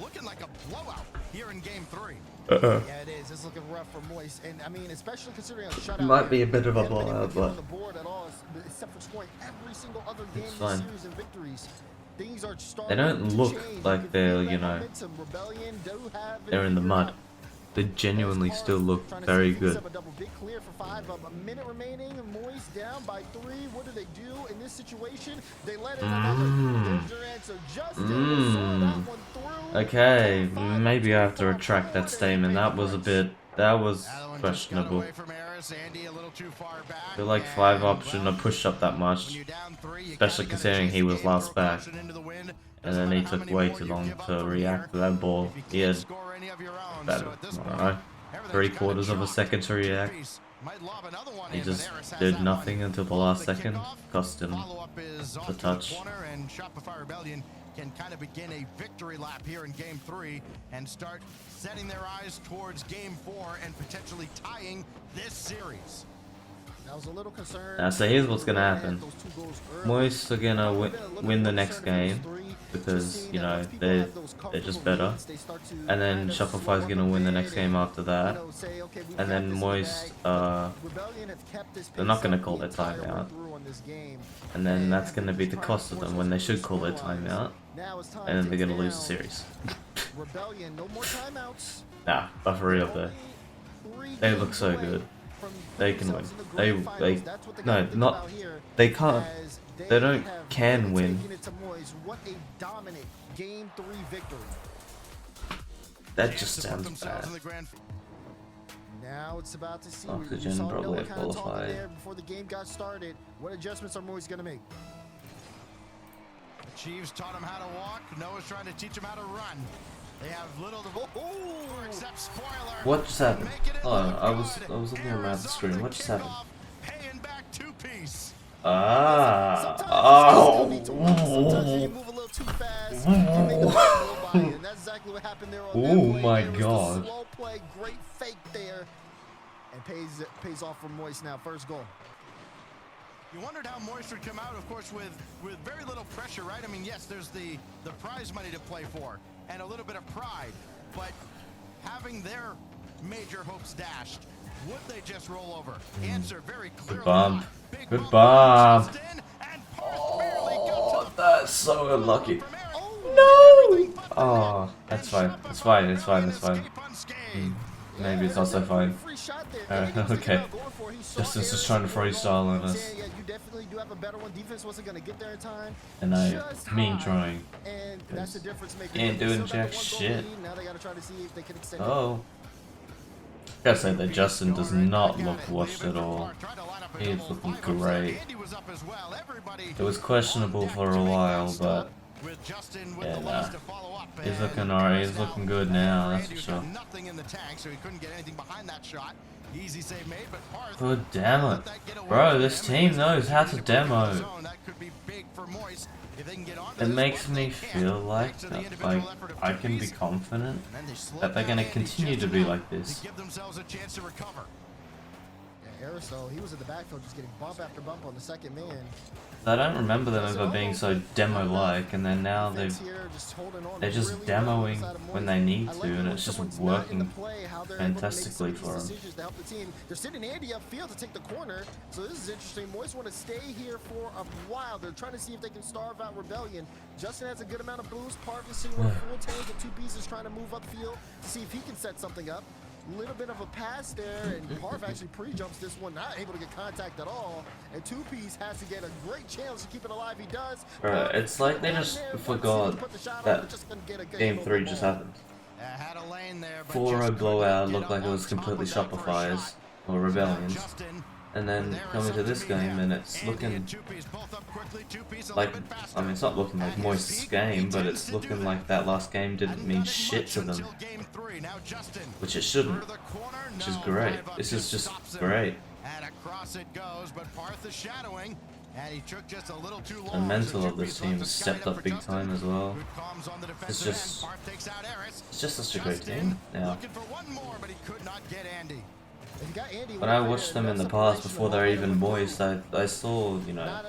Speaker 2: looking like a blowout here in Game 3.
Speaker 3: Yeah, it is. It's looking rough for Moist, and I mean, especially considering a shutout.
Speaker 4: Might be a bit of a
Speaker 3: They haven't been able
Speaker 4: blowout,
Speaker 3: to get on
Speaker 4: but
Speaker 3: the board at all, except for scoring every single other game
Speaker 4: it's
Speaker 3: this
Speaker 4: fine.
Speaker 3: series and victories. Things are starting
Speaker 4: They don't
Speaker 3: to
Speaker 4: look
Speaker 3: change.
Speaker 4: like
Speaker 3: You can
Speaker 4: they're,
Speaker 3: feel
Speaker 4: you
Speaker 3: that
Speaker 4: know,
Speaker 3: momentum. Rebellion do have it
Speaker 4: they're in the
Speaker 3: figured
Speaker 4: mud.
Speaker 3: out.
Speaker 4: They genuinely
Speaker 3: As
Speaker 4: still
Speaker 3: Parth
Speaker 4: look
Speaker 3: trying to
Speaker 4: very
Speaker 3: set things
Speaker 4: good.
Speaker 3: up, a double big clear for 5, a minute remaining. Moist down by 3. What do they do in this situation? They let in another. There's your answer. Justin saw that one through.
Speaker 4: Okay,
Speaker 3: 5
Speaker 4: maybe I have to
Speaker 3: 2
Speaker 4: retract that
Speaker 3: forward,
Speaker 4: statement.
Speaker 3: and
Speaker 4: That was a bit, that was
Speaker 2: That one just got
Speaker 4: questionable.
Speaker 2: away from Eris. Andy a little too far back.
Speaker 4: I feel like 5 up
Speaker 2: And,
Speaker 4: shouldn't
Speaker 2: well,
Speaker 4: have pushed up that
Speaker 2: when
Speaker 4: much,
Speaker 2: you're down 3, you
Speaker 4: especially
Speaker 2: kinda gotta
Speaker 4: considering
Speaker 2: chase
Speaker 4: he
Speaker 2: the
Speaker 4: was
Speaker 2: game,
Speaker 4: last
Speaker 2: throw
Speaker 4: back.
Speaker 2: caution into the wind.
Speaker 4: And
Speaker 2: Doesn't
Speaker 4: then he
Speaker 2: matter how
Speaker 4: took
Speaker 2: many
Speaker 4: way
Speaker 2: more
Speaker 4: too
Speaker 2: you
Speaker 4: long
Speaker 2: give up
Speaker 4: to
Speaker 2: from
Speaker 4: react to
Speaker 2: here,
Speaker 4: that ball.
Speaker 2: if you
Speaker 4: He
Speaker 2: can't
Speaker 4: had
Speaker 2: score any of your own.
Speaker 4: about,
Speaker 2: So at this
Speaker 4: I don't
Speaker 2: point,
Speaker 4: know,
Speaker 2: everything's kinda
Speaker 4: 3/4 of a
Speaker 2: chalk.
Speaker 4: second to react.
Speaker 2: Two-piece might lob another one
Speaker 4: He
Speaker 2: in, but
Speaker 4: just
Speaker 2: Eris has
Speaker 4: did
Speaker 2: that
Speaker 4: nothing
Speaker 2: one.
Speaker 4: until the
Speaker 2: Well,
Speaker 4: last
Speaker 2: the
Speaker 4: second.
Speaker 2: kickoff,
Speaker 4: Cost him
Speaker 2: follow-up is off
Speaker 4: the
Speaker 2: to
Speaker 4: touch.
Speaker 2: corner, and Shopify Rebellion can kind of begin a victory lap here in Game 3 and start setting their eyes towards Game 4 and potentially tying this series.
Speaker 3: I was a little concerned.
Speaker 4: Now, so here's what's gonna
Speaker 3: Rebellion
Speaker 4: happen.
Speaker 3: had those 2 goals early.
Speaker 4: Moist are gonna
Speaker 3: I've been a little
Speaker 4: win the
Speaker 3: more
Speaker 4: next
Speaker 3: concerned if it
Speaker 4: game.
Speaker 3: was 3.
Speaker 4: because you know they're just better. And then Shopify's gonna win the next game after that, and then Moist they're not gonna call their timeout, and then that's gonna be the cost of them when they should call their timeout, and then they're gonna lose the series. Nah, but for real though, they look so good. They can win. No, not they can't. They don't can win. That just sounds bad.
Speaker 3: Now it's about to see.
Speaker 4: Oxygen probably a qualifier.
Speaker 3: Before the game got started, what adjustments are Moist gonna make?
Speaker 2: The Chiefs taught him how to walk. Noah's trying to teach him how to run. They have little to except spoiler.
Speaker 4: What just happened? Oh, I was looking around the screen. What just happened?
Speaker 2: Paying back two-piece.
Speaker 4: Ah.
Speaker 3: Oh.
Speaker 4: Oh. Oh my God.
Speaker 3: Slow play, great fake there, and pays off for Moist now. First goal.
Speaker 2: You wondered how Moist would come out, of course, with very little pressure, right? I mean, yes, there's the prize money to play for and a little bit of pride, but having their major hopes dashed, would they just roll over? Answer very clearly.
Speaker 4: Good bomb. Good bomb. Oh, that's so unlucky. No! Oh, that's fine. It's fine. It's fine. It's fine. Maybe it's also fine. Okay. Justin's just trying to freestyle on us. And I mean trying. Ain't doing jack shit. Oh. I gotta say that Justin does not look washed at all. He's looking great. It was questionable for a while, but yeah, nah. He's looking alright. He's looking good now, that's for sure. Good damn it. Bro, this team knows how to demo. It makes me feel like I can be confident that they're gonna continue to be like this.
Speaker 3: Aerosol, he was in the backfield just getting bump after bump on the second man.
Speaker 4: I don't remember them ever being so demo-like, and then now they're just demoing when they need to, and it's just working fantastically for them.
Speaker 3: They're sending Andy upfield to take the corner, so this is interesting. Moist want to stay here for a while. They're trying to see if they can starve out Rebellion. Justin has a good amount of boost. Parvis sitting with a full tank and two pieces trying to move upfield to see if he can set something up. Little bit of a pass there, and Parv actually pre-jumps this one, not able to get contact at all. And two-piece has to get a great chance to keep it alive. He does.
Speaker 4: It's like they just forgot that Game 3 just happened. 4-0 blowout looked like it was completely Shopify's or Rebellion's. And then coming to this game, and it's looking like, I mean, it's not looking like Moist's game, but it's looking like that last game didn't mean shit to them. Which it shouldn't. Which is great. This is just great. The mental of this team has stepped up big time as well. It's just such a great team now. When I watched them in the past before they're even Moist, I saw, you know,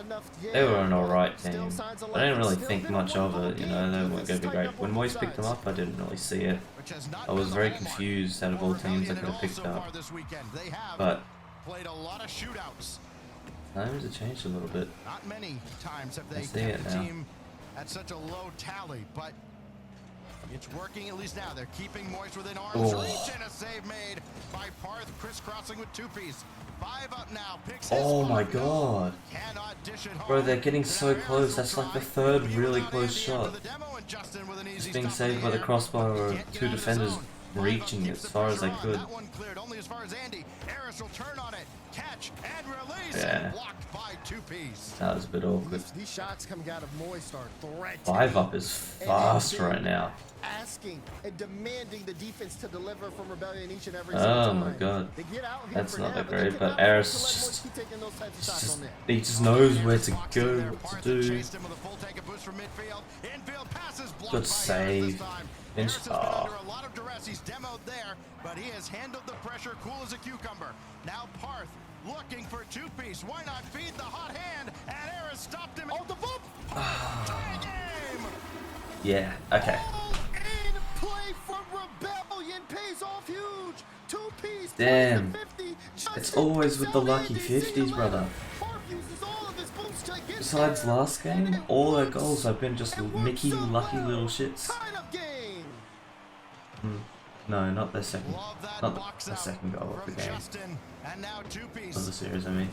Speaker 4: they were an alright team. I didn't really think much of it, you know, they weren't going to be great. When Moist picked them up, I didn't really see it. I was very confused out of all teams I could have picked up. But times have changed a little bit.
Speaker 2: Not many times have they
Speaker 4: I see it now.
Speaker 2: at such a low tally, but it's working at least now. They're keeping Moist within arm's reach, and a save made by Parth, crisscrossing with two-piece. 5 up now. Picks
Speaker 4: oh my god. Bro, they're getting so close. That's like the third really close shot. It's being saved by the crossbar or two defenders reaching as far as they could. Yeah. That was a bit awkward.
Speaker 3: These shots coming out of Moist are threatening.
Speaker 4: 5 up is fast right now.
Speaker 3: Asking and demanding the defense to deliver from Rebellion each and every single time.
Speaker 4: Oh my god.
Speaker 3: They get out here
Speaker 4: That's
Speaker 3: for
Speaker 4: not
Speaker 3: now,
Speaker 4: that great, but
Speaker 3: they
Speaker 4: Eris
Speaker 3: cannot
Speaker 4: is
Speaker 3: keep taking those types of
Speaker 4: just,
Speaker 3: shots on there.
Speaker 4: he just knows where to go, what to do. Good save. Finch. Oh.
Speaker 2: He's demoed there, but he has handled the pressure cool as a cucumber. Now Parth looking for two-piece. Why not feed the hot hand? And Eris stopped him. Oh, the bump! Tie game!
Speaker 4: Yeah, okay.
Speaker 3: In play for Rebellion pays off huge. Two-piece.
Speaker 4: Damn.
Speaker 3: 50.
Speaker 4: It's always with the lucky 50s, brother. Besides last game, all their goals have been just Mickey lucky little shits. No, not their second. Not the second goal of the game. Of the series, I mean.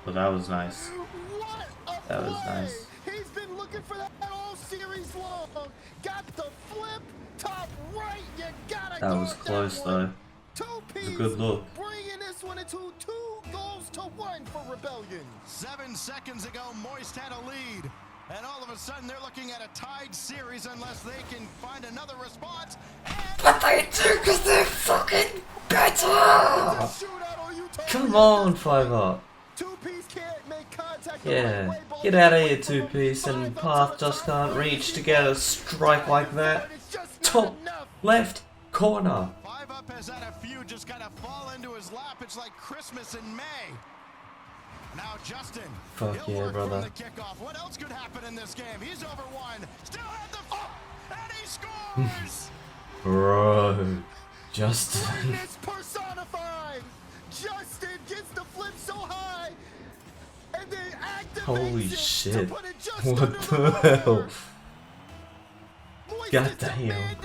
Speaker 4: But that was nice. That was nice.
Speaker 3: He's been looking for that all series long. Got the flip, top right. You gotta
Speaker 4: that was close though. It was a good look.
Speaker 3: Bringing this one into 2-1 for Rebellion.
Speaker 2: 7 seconds ago, Moist had a lead. And all of a sudden, they're looking at a tied series unless they can find another response.
Speaker 4: But they do because they're fucking better! Come on, 5-up. Yeah, get out of here, 2-piece, and Path just can't reach to get a strike like that. Top left corner.
Speaker 2: 5-up has had a few just kind of fall into his lap. It's like Christmas in May. Now Justin.
Speaker 4: Fuck yeah, brother.
Speaker 2: The kickoff. What else could happen in this game? He's over one. Still had the and he scores.
Speaker 4: Bro, Justin.
Speaker 3: It's personified. Justin gets the flip so high, and they activate.
Speaker 4: Holy shit! What the hell? God damn.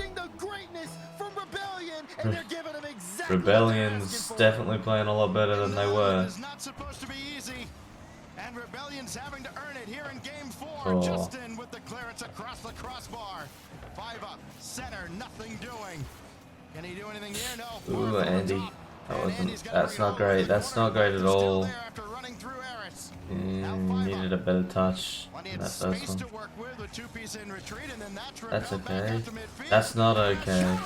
Speaker 4: Rebellion's definitely playing a lot better than they were.
Speaker 2: And Rebellion's having to earn it here in game 4.
Speaker 4: Oh.
Speaker 2: Justin with the clearance across the crossbar. 5-up, center, nothing doing. Can he do anything here? No.
Speaker 4: Ooh, Andy. That's not great. That's not great at all. Needed a better touch in that first one. That's okay. That's not okay.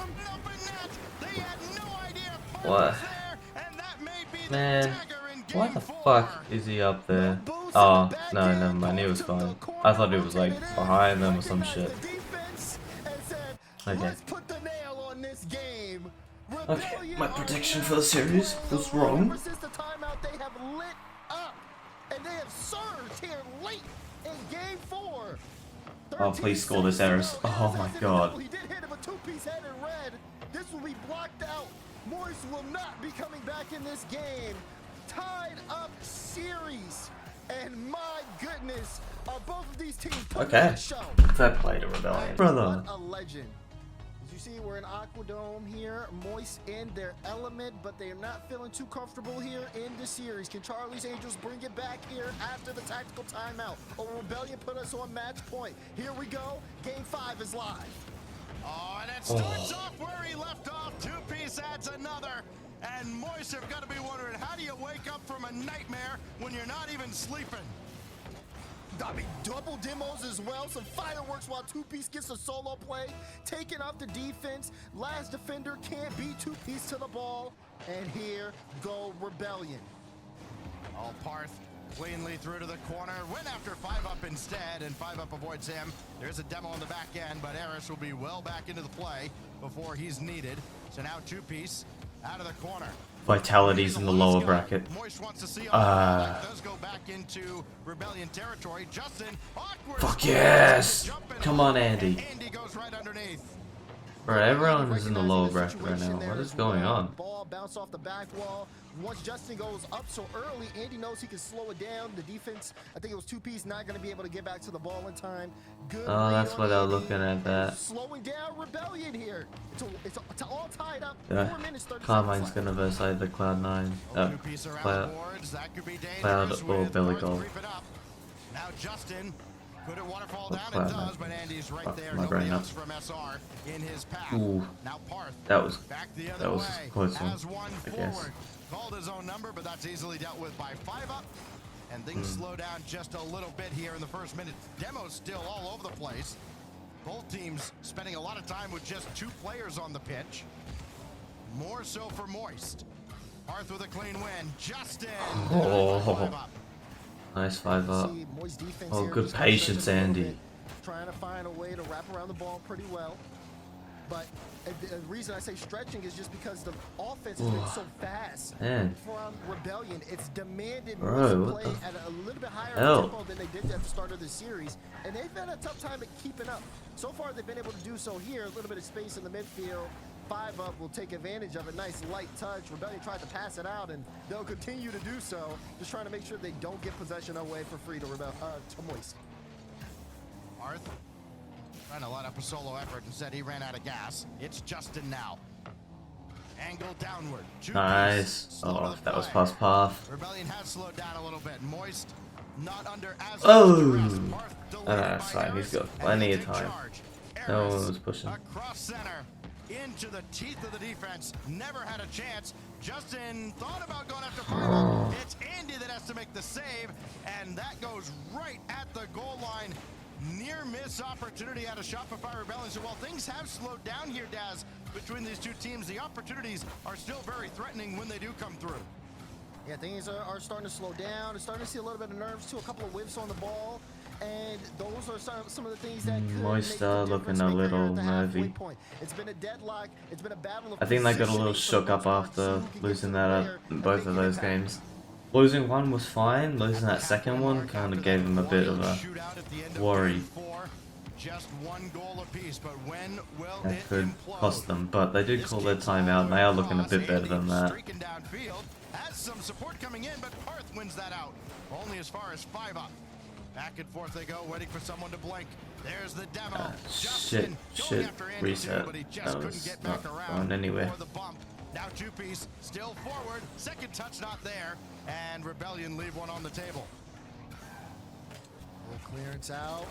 Speaker 4: What? Man, why the fuck is he up there? Oh, no, never mind, he was fine. I thought he was like behind them or some shit. Okay. Okay, my prediction for the series was wrong. Oh, please score this, Eris. Oh my god.
Speaker 3: This will be blocked out. Moist will not be coming back in this game. Tied up series. And my goodness, are both of these teams putting on a show.
Speaker 4: Fair play to Rebellion. Brother.
Speaker 3: What a legend. As you see, we're in Aquadome here. Moist in their element, but they are not feeling too comfortable here in the series. Can Charlie's Angels bring it back here after the tactical timeout? Or will Rebellion put us on match point? Here we go. Game 5 is live.
Speaker 2: Oh, and it starts off where he left off. 2-piece adds another. And Moist have got to be wondering, how do you wake up from a nightmare when you're not even sleeping?
Speaker 3: I mean, double demos as well. Some fireworks while 2-piece gets a solo play. Taking off the defense. Last defender can't beat 2-piece to the ball. And here go Rebellion.
Speaker 2: Oh, Parth cleanly through to the corner. Went after 5-up instead, and 5-up avoids him. There's a demo on the back end, but Eris will be well back into the play before he's needed. So now 2-piece out of the corner.
Speaker 4: Vitality's in the lower bracket.
Speaker 2: Moist wants to see does go back into Rebellion territory. Justin, awkward.
Speaker 4: Fuck yes! Come on, Andy.
Speaker 2: Andy goes right underneath.
Speaker 4: Bro, everyone is in the lower bracket right now. What is going on?
Speaker 3: Ball bounce off the back wall. Once Justin goes up so early, Andy knows he can slow it down. The defense, I think it was 2-piece, not going to be able to get back to the ball in time. Good.
Speaker 4: Oh, that's why they're looking at that.
Speaker 3: Slowing down Rebellion here. It's all tied up.
Speaker 4: Yeah.
Speaker 3: 4 minutes, 30
Speaker 4: Carmine's
Speaker 3: seconds
Speaker 4: gonna verse either Cloud9, Cloud or Belly Gold.
Speaker 2: Now Justin could it waterfall
Speaker 4: Oh,
Speaker 2: down? It does, but Andy's right there. Nobody else from SR in his path.
Speaker 4: Ooh,
Speaker 2: now Parth
Speaker 4: that was
Speaker 2: the
Speaker 4: a close one, I guess.
Speaker 2: Forward. Called his own number, but that's easily dealt with by 5-up. And things slow down just a little bit here in the first minute. Demo's still all over the place. Both teams spending a lot of time with just 2 players on the pitch. More so for Moist. Parth with a clean win. Justin.
Speaker 4: Oh, nice 5-up. Oh, good patience, Andy.
Speaker 3: Trying to find a way to wrap around the ball pretty well. But the reason I say stretching is just because the offense has been so fast
Speaker 4: Man.
Speaker 3: from Rebellion. It's demanded
Speaker 4: Bro,
Speaker 3: play at a little bit higher tempo than they did at the start of the series, and they've had a tough time at keeping up. So far, they've been able to do so here. A little bit of space in the midfield. 5-up will take advantage of a nice light touch. Rebellion tried to pass it out, and they'll continue to do so, just trying to make sure they don't get possession away for free to Moist.
Speaker 2: Arth trying to let up a solo effort. Instead, he ran out of gas. It's Justin now. Angle downward.
Speaker 4: Nice. Oh, that was past path.
Speaker 2: Rebellion has slowed down a little bit. Moist not under as
Speaker 4: That's fine. He's got plenty of time. No one was pushing.
Speaker 2: Across center. Into the teeth of the defense. Never had a chance. Justin thought about going after Fiverr. It's Andy that has to make the save, and that goes right at the goal line. Near miss opportunity out of Shopify Rebellion. So while things have slowed down here, Daz, between these two teams, the opportunities are still very threatening when they do come through.
Speaker 3: Yeah, things are starting to slow down. We're starting to see a little bit of nerves too, a couple of whiffs on the ball. And those are some of the things that could
Speaker 4: Moist
Speaker 3: make the
Speaker 4: looking
Speaker 3: difference
Speaker 4: a
Speaker 3: maker
Speaker 4: little
Speaker 3: at the halfway
Speaker 4: nervy.
Speaker 3: point. It's been a deadlock. It's been a battle of
Speaker 4: I think they got a little
Speaker 3: positioning
Speaker 4: shook up after losing that in both of those games. Losing one was fine. Losing that second one kind of gave them a bit of a worry.
Speaker 2: Just one goal apiece, but when will
Speaker 4: That
Speaker 2: it
Speaker 4: could
Speaker 2: implode?
Speaker 4: cost them, but they did call their timeout, and they are looking a bit better than that.
Speaker 2: Streaking downfield, has some support coming in, but Parth wins that out. Only as far as 5-up. Back and forth they go, waiting for someone to blink. There's the demo.
Speaker 4: Shit, reset.
Speaker 2: But he just
Speaker 4: That
Speaker 2: couldn't
Speaker 4: was
Speaker 2: get back
Speaker 4: not
Speaker 2: around
Speaker 4: going anywhere.
Speaker 2: for the bump. Now two-piece, still forward. Second touch not there, and Rebellion leave one on the table.
Speaker 3: Little clearance out.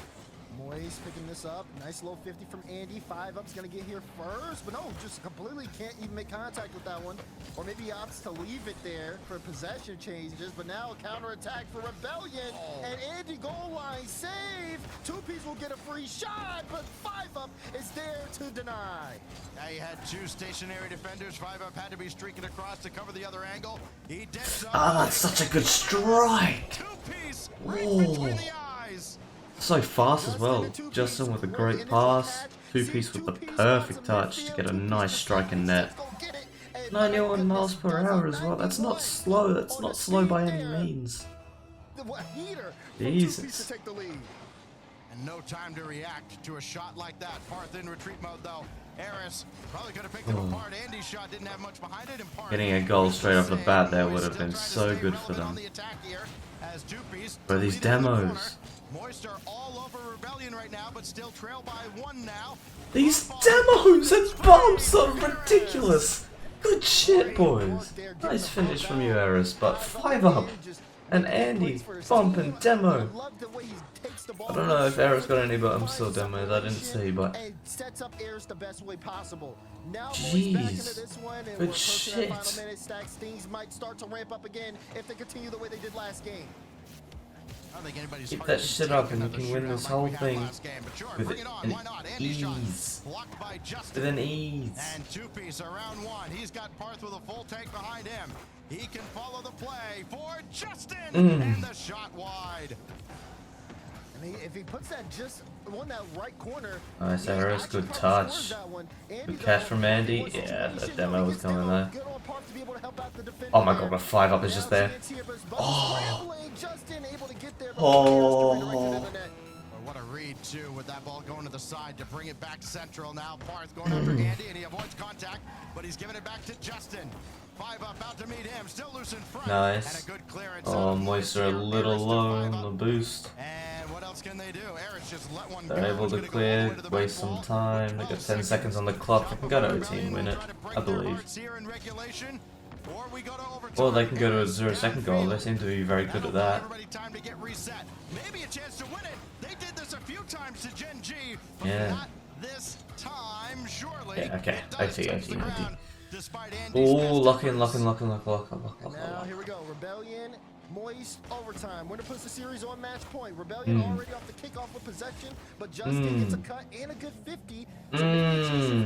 Speaker 3: Moist picking this up. Nice low 50 from Andy. 5-up's gonna get here first, but no, just completely can't even make contact with that one. Or maybe he opts to leave it there for possession changes, but now a counterattack for Rebellion. And Andy goal line save. Two-piece will get a free shot, but 5-up is there to deny.
Speaker 2: Now you had two stationary defenders. 5-up had to be streaking across to cover the other angle. He did so.
Speaker 4: Ah, that's such a good strike.
Speaker 2: Two-piece right between the eyes.
Speaker 4: So fast as well. Justin with a great pass. Two-piece with the perfect touch to get a nice strike in net. 91 miles per hour as well. That's not slow. That's not slow by any means. Jesus.
Speaker 2: And no time to react to a shot like that. Parth in retreat mode though. Eris probably could have picked him apart. Andy's shot didn't have much behind it. And Parth
Speaker 4: Getting a goal straight off the bat there would have been so good for them. Bro, these demos.
Speaker 2: Moist are all over Rebellion right now, but still trail by one now.
Speaker 4: These demos and bumps are ridiculous. Good shit, boys. Nice finish from you, Eris, but 5-up. And Andy, bump and demo. I don't know if Eris got any bumps or demos, I didn't see, but... Jeez. Good shit.
Speaker 3: Things might start to ramp up again if they continue the way they did last game.
Speaker 4: Keep that shit up and you can win this whole thing with an ease. With an ease.
Speaker 2: And two-piece around one. He's got Parth with a full tank behind him. He can follow the play for Justin. And the shot wide.
Speaker 3: If he puts that just on that right corner.
Speaker 4: Nice, Eris, good touch. Good catch from Andy. Yeah, that demo was coming there. Oh my god, the 5-up is just there. Oh. Oh.
Speaker 2: What a read too, with that ball going to the side to bring it back central. Now Parth going after Andy, and he avoids contact, but he's giving it back to Justin. 5-up out to meet him, still loose in front.
Speaker 4: Nice.
Speaker 2: And a good clearance.
Speaker 4: Oh, Moist are a little low on the boost.
Speaker 2: And what else can they do? Eris just let one
Speaker 4: They're able to clear, waste some time. They got 10 seconds on the clock. They can go to OT and win it, I believe. Or they can go to a 0-second goal. They seem to be very good at that.
Speaker 2: Maybe a chance to win it. They did this a few times to Gen G, but not this time, surely.
Speaker 4: Yeah, okay. OT. Oh, lock in.
Speaker 3: Now, here we go. Rebellion, Moist, overtime. Winner puts the series on match point. Rebellion already off the kickoff with possession, but Justin gets a cut and a good 50.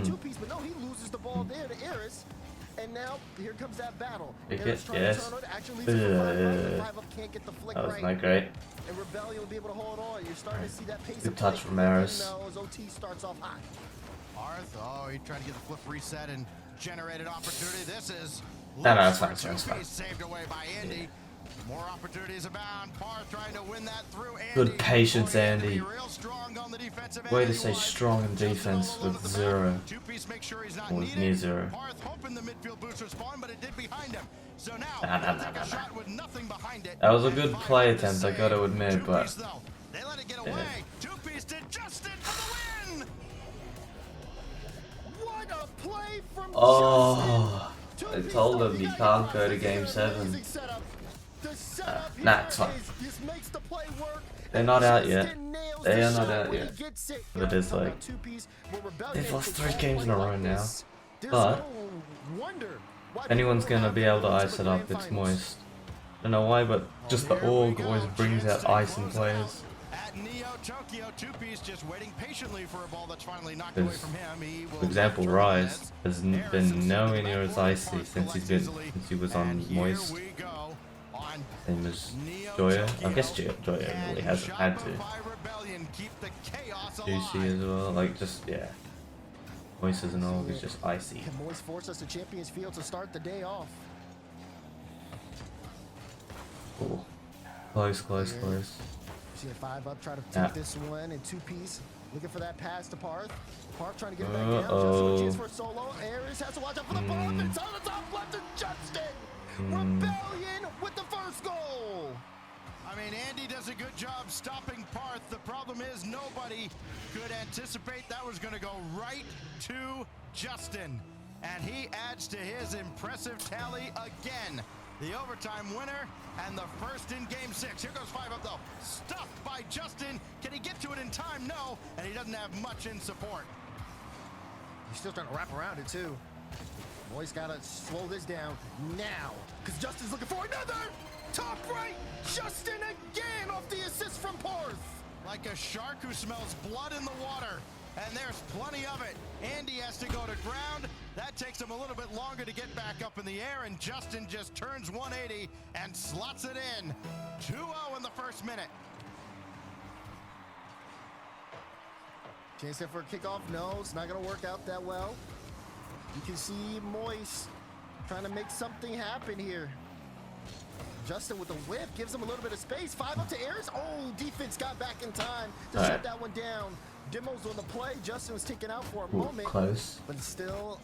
Speaker 3: Two-piece, but no, he loses the ball there to Eris. And now, here comes that battle.
Speaker 4: Yes.
Speaker 3: Can't get the flick
Speaker 4: That was
Speaker 3: right.
Speaker 4: not great.
Speaker 3: And Rebellion will be able to hold on. You're starting to see that pace
Speaker 4: Good
Speaker 3: of
Speaker 4: touch
Speaker 3: play
Speaker 4: from Eris.
Speaker 3: as OT starts off hot.
Speaker 2: Arth, oh, he tried to get the flip reset and generated opportunity. This is
Speaker 4: No, it's fine, it's fine.
Speaker 2: saved away by Andy.
Speaker 4: Yeah.
Speaker 2: More opportunities abound. Parth trying to win that through Andy.
Speaker 4: Good patience, Andy.
Speaker 2: Real strong on the defensive
Speaker 4: Way
Speaker 2: end.
Speaker 4: to say strong in defense with 0.
Speaker 2: Two-piece, make sure he's not
Speaker 4: Or
Speaker 2: needed.
Speaker 4: near 0.
Speaker 2: Parth hoping the midfield boost would spawn, but it did behind him. So now, take a shot with nothing behind it.
Speaker 4: That was a good play attempt, I gotta admit, but
Speaker 2: they let it get away. Two-piece to Justin for the win.
Speaker 3: What a play from
Speaker 4: oh,
Speaker 3: Justin.
Speaker 4: I told him he can't go to game 7. Nah, it's fine. They're not out yet. They are not out yet. But it's like, they've lost 3 games in a row now. But if anyone's gonna be able to ice it up, it's Moist. I don't know why, but just the org always brings out ice in players. For example, Rise has been nowhere near as icy since he was on Moist. Same as Joya. I guess Joya really hasn't had to. Juicy as well, like just yeah. Moist as an org is just icy.
Speaker 3: Can Moist force us to Champions Field to start the day off?
Speaker 4: Ooh. Close.
Speaker 3: See a 5 up, try to take this one in 2-piece. Looking for that pass to Parth. Parth trying to get it back down. Justin with a chance for a solo. Aries has to watch out for the ball. It's on the top left to Justin. Rebellion with the first goal.
Speaker 2: I mean, Andy does a good job stopping Parth. The problem is nobody could anticipate that was going to go right to Justin. And he adds to his impressive tally again. The overtime winner and the first in game 6. Here goes 5 up though. Stuffed by Justin. Can he get to it in time? No. And he doesn't have much in support.
Speaker 3: He's still trying to wrap around it too. Moist gotta slow this down now. Because Justin's looking for another. Top right. Justin again off the assist from Parth.
Speaker 2: Like a shark who smells blood in the water. And there's plenty of it. Andy has to go to ground. That takes him a little bit longer to get back up in the air, and Justin just turns 180 and slots it in. 2-0 in the first minute.
Speaker 3: Chance there for a kickoff. No, it's not going to work out that well. You can see Moist trying to make something happen here. Justin with the whip gives him a little bit of space. 5 up to Aries. Oh, defense got back in time to shut that one down. Demo's on the play. Justin was taken out for a moment.
Speaker 4: Close.
Speaker 3: But still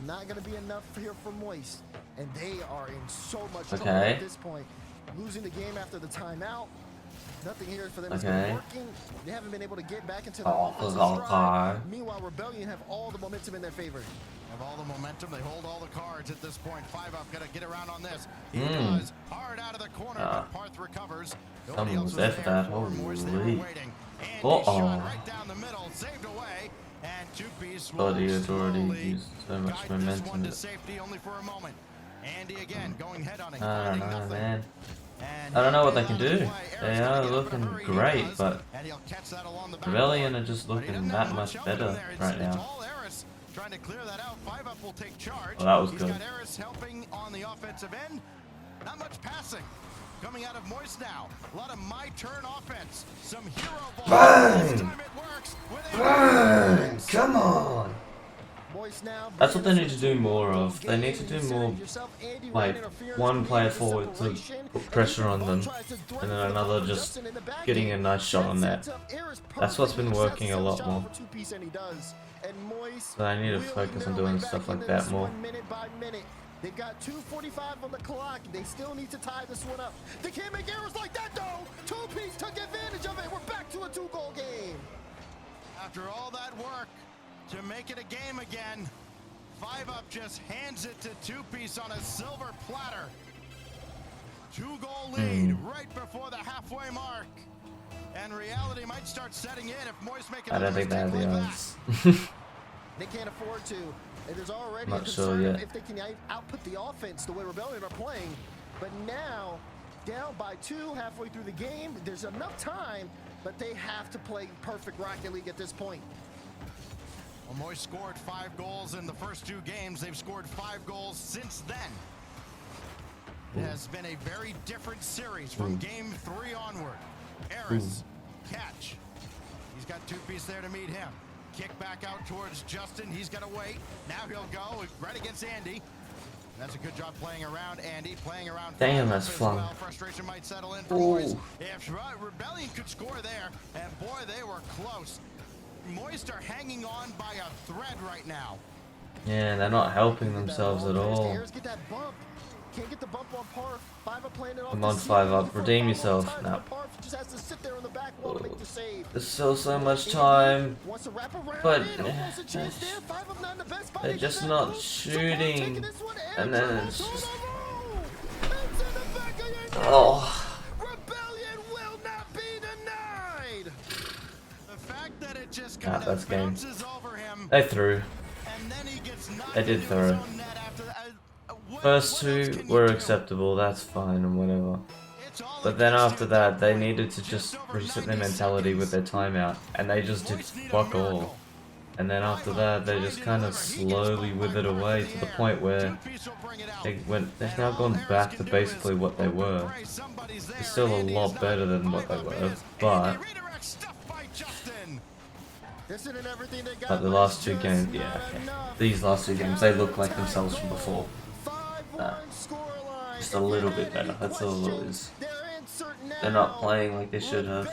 Speaker 3: not going to be enough here for Moist. And they are in so much trouble at this point. Losing the game after the timeout. Nothing here for them is working. They haven't been able to get back into the offensive stride. Meanwhile, Rebellion have all the momentum in their favor.
Speaker 2: Have all the momentum. They hold all the cards at this point. 5 up. Got to get around on this. He does. Hard out of the corner, but Parth recovers.
Speaker 4: Someone was there for that. Holy.
Speaker 2: Right down the middle, saved away, and two-piece
Speaker 4: He had already used so much momentum.
Speaker 2: To safety only for a moment. Andy again going head on it.
Speaker 4: I don't know, man. I don't know what they can do. They are looking great, but Rebellion are just looking that much better right now.
Speaker 2: Trying to clear that out. 5 up will take charge.
Speaker 4: Well, that was good.
Speaker 2: He's got Aris helping on the offensive end. Not much passing. Coming out of Moist now. A lot of my turn offense. Some hero ball.
Speaker 4: Bang! Bang! Come on! That's what they need to do more of. They need to do more, like, one player forward to put pressure on them, and then another just getting a nice shot on net. That's what's been working a lot more. So I need to focus on doing stuff like that more.
Speaker 3: They've got 2:45 on the clock. They still need to tie this one up. They can't make errors like that, though. Two-piece took advantage of it. We're back to a 2-goal game.
Speaker 2: After all that work to make it a game again, 5 up just hands it to two-piece on a silver platter. 2-goal lead right before the halfway mark. And reality might start setting in if Moist make it.
Speaker 4: I don't think they have the odds.
Speaker 3: They can't afford to. And there's already
Speaker 4: Not
Speaker 3: a concern
Speaker 4: sure yet.
Speaker 3: if they can output the offense the way Rebellion are playing. But now, down by 2 halfway through the game, there's enough time, but they have to play perfect Rocket League at this point.
Speaker 2: Well, Moist scored 5 goals in the first 2 games. They've scored 5 goals since then. It has been a very different series from game 3 onward. Aris, catch. He's got two-piece there to meet him. Kick back out towards Justin. He's going to wait. Now he'll go right against Andy. That's a good job playing around Andy, playing around.
Speaker 4: Damn, that's flung.
Speaker 2: Well. Frustration might settle in for Moist. If Rebellion could score there, and boy, they were close. Moist are hanging on by a thread right now.
Speaker 4: Yeah, they're not helping themselves at all.
Speaker 3: Can't get the bump on par. 5 up playing it off.
Speaker 4: Come on, 5 up. Redeem yourself. No.
Speaker 3: Just has to sit there on the back wall to make the save.
Speaker 4: There's still so much time. But they're just not shooting. And then it's just... Oh.
Speaker 3: Rebellion will not be denied.
Speaker 2: The fact that it just
Speaker 4: Nah,
Speaker 2: kind
Speaker 4: that's
Speaker 2: of
Speaker 4: game.
Speaker 2: bounces over him.
Speaker 4: They threw.
Speaker 2: And then he gets knocked
Speaker 4: They did
Speaker 2: into his
Speaker 4: throw.
Speaker 2: own net after that.
Speaker 4: First
Speaker 2: What else
Speaker 4: two
Speaker 2: can you
Speaker 4: were
Speaker 2: do?
Speaker 4: acceptable, that's fine and whatever.
Speaker 2: It's all
Speaker 4: But then
Speaker 2: against
Speaker 4: after
Speaker 2: you
Speaker 4: that,
Speaker 2: at
Speaker 4: they
Speaker 2: point.
Speaker 4: needed to just
Speaker 2: over
Speaker 4: reset their
Speaker 2: 90
Speaker 4: mentality with their
Speaker 2: seconds.
Speaker 4: timeout, and they just did
Speaker 2: Moist need a
Speaker 4: fuck all.
Speaker 2: miracle.
Speaker 4: And then after that, they just kind of slowly withered away to the point where they've now gone back to basically what they were. They're still a lot better than what they were, but the last two games, yeah, okay. These last two games, they look like themselves from before. Just a little bit better, that's all it is. They're not playing like they should have.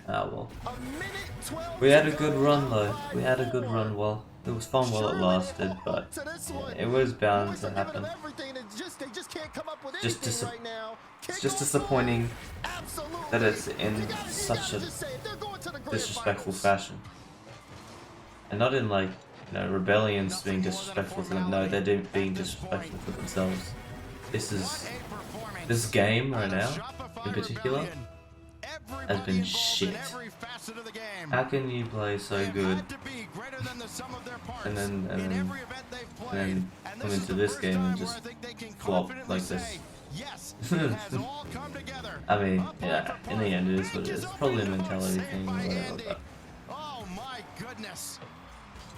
Speaker 4: Ah well. We had a good run though. We had a good run. Well, it was fun while it lasted, but yeah, it was bound to happen. It's just disappointing that it's in such a disrespectful fashion. And not in like, you know, Rebellion's being disrespectful to them. No, they're being disrespectful to themselves. This game right now, in particular, has been shit. How can you play so good and then come into this game and just flop like this? I mean, yeah, in the end it is what it is. Probably a mentality thing or whatever, but
Speaker 2: oh my goodness.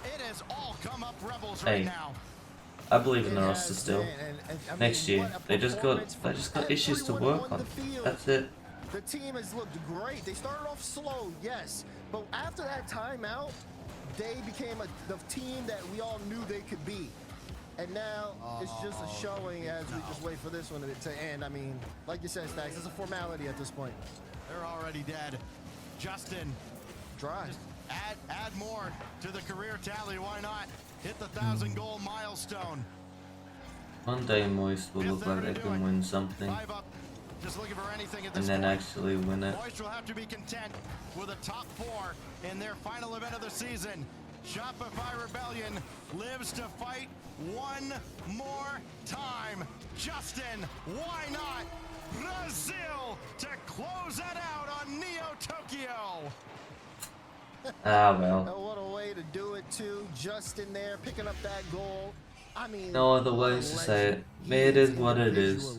Speaker 2: It has all come up Rebels
Speaker 4: hey,
Speaker 2: right now.
Speaker 4: I believe in the roster still. Next year, they just got issues to work on. That's it.
Speaker 3: The team has looked great. They started off slow, yes, but after that timeout, they became the team that we all knew they could be. And now it's just a showing as we just wait for this one to end. I mean, like you said, Stacks, it's a formality at this point.
Speaker 2: They're already dead. Justin,
Speaker 3: Try.
Speaker 2: add more to the career tally. Why not? Hit the 1,000-goal milestone.
Speaker 4: One day Moist will look like they can win something,
Speaker 2: 5 up. Just looking for anything at
Speaker 4: and
Speaker 2: this
Speaker 4: then
Speaker 2: point.
Speaker 4: actually win it.
Speaker 2: Moist will have to be content with a top 4 in their final event of the season. Shopify Rebellion lives to fight one more time. Justin, why not? Brazil to close that out on Neo Tokyo.
Speaker 4: Ah well.
Speaker 3: What a way to do it too. Justin there picking up that goal. I mean,
Speaker 4: No other ways to say it. It is what it is.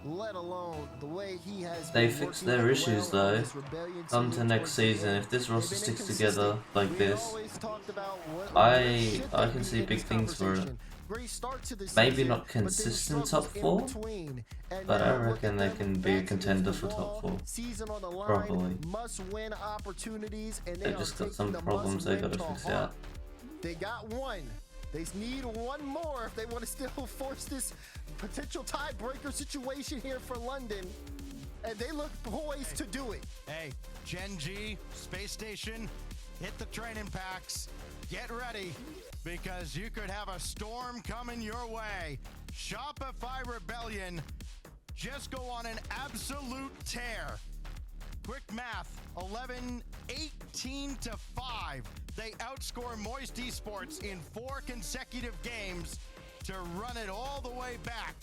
Speaker 3: Let alone the way he has
Speaker 4: They
Speaker 3: been
Speaker 4: fixed
Speaker 3: working
Speaker 4: their
Speaker 3: well
Speaker 4: issues
Speaker 3: on
Speaker 4: though.
Speaker 3: this Rebellion
Speaker 4: Come
Speaker 3: team
Speaker 4: to next
Speaker 3: towards the end.
Speaker 4: season, if this roster
Speaker 3: They've been
Speaker 4: sticks together
Speaker 3: consistent.
Speaker 4: like
Speaker 3: We
Speaker 4: this,
Speaker 3: always talked about what
Speaker 4: I
Speaker 3: should
Speaker 4: can
Speaker 3: they
Speaker 4: see
Speaker 3: be in
Speaker 4: big
Speaker 3: this
Speaker 4: things for it.
Speaker 3: conversation. Great start to the
Speaker 4: Maybe
Speaker 3: season,
Speaker 4: not
Speaker 3: but there were
Speaker 4: consistent
Speaker 3: struggles
Speaker 4: top
Speaker 3: in
Speaker 4: 4,
Speaker 3: between. And
Speaker 4: but I
Speaker 3: now look
Speaker 4: reckon
Speaker 3: at
Speaker 4: they
Speaker 3: them
Speaker 4: can be a
Speaker 3: back
Speaker 4: contender
Speaker 3: against
Speaker 4: for
Speaker 3: the
Speaker 4: top
Speaker 3: wall,
Speaker 4: 4.
Speaker 3: season on the line,
Speaker 4: Probably.
Speaker 3: must-win opportunities, and
Speaker 4: They've
Speaker 3: they
Speaker 4: just
Speaker 3: are
Speaker 4: got some
Speaker 3: taking the
Speaker 4: problems they
Speaker 3: must-win
Speaker 4: gotta
Speaker 3: to
Speaker 4: fix
Speaker 3: heart.
Speaker 4: out.
Speaker 3: They got one. They need one more if they want to still force this potential tiebreaker situation here for London. And they look poised to do it.
Speaker 2: Hey, Gen G, Space Station, hit the training packs. Get ready, because you could have a storm coming your way. Shopify Rebellion just go on an absolute tear. Quick math, 18 to 5. They outscore Moist Esports in 4 consecutive games to run it all the way back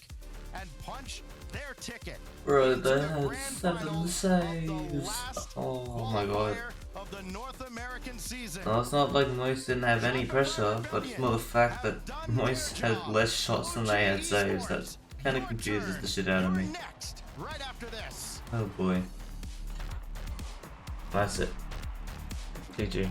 Speaker 2: and punch their ticket.
Speaker 4: Bro,
Speaker 2: into
Speaker 4: they
Speaker 2: the
Speaker 4: had
Speaker 2: grand
Speaker 4: 7
Speaker 2: finals of the
Speaker 4: saves.
Speaker 2: last
Speaker 4: Oh my god.
Speaker 2: qualifier of the North American season.
Speaker 4: No, it's not like Moist didn't have any pressure, but it's more the fact that Moist had less shots than they had saves that kind of confuses the shit out of me.
Speaker 2: Next, right after this.
Speaker 4: Oh boy. That's it. GG.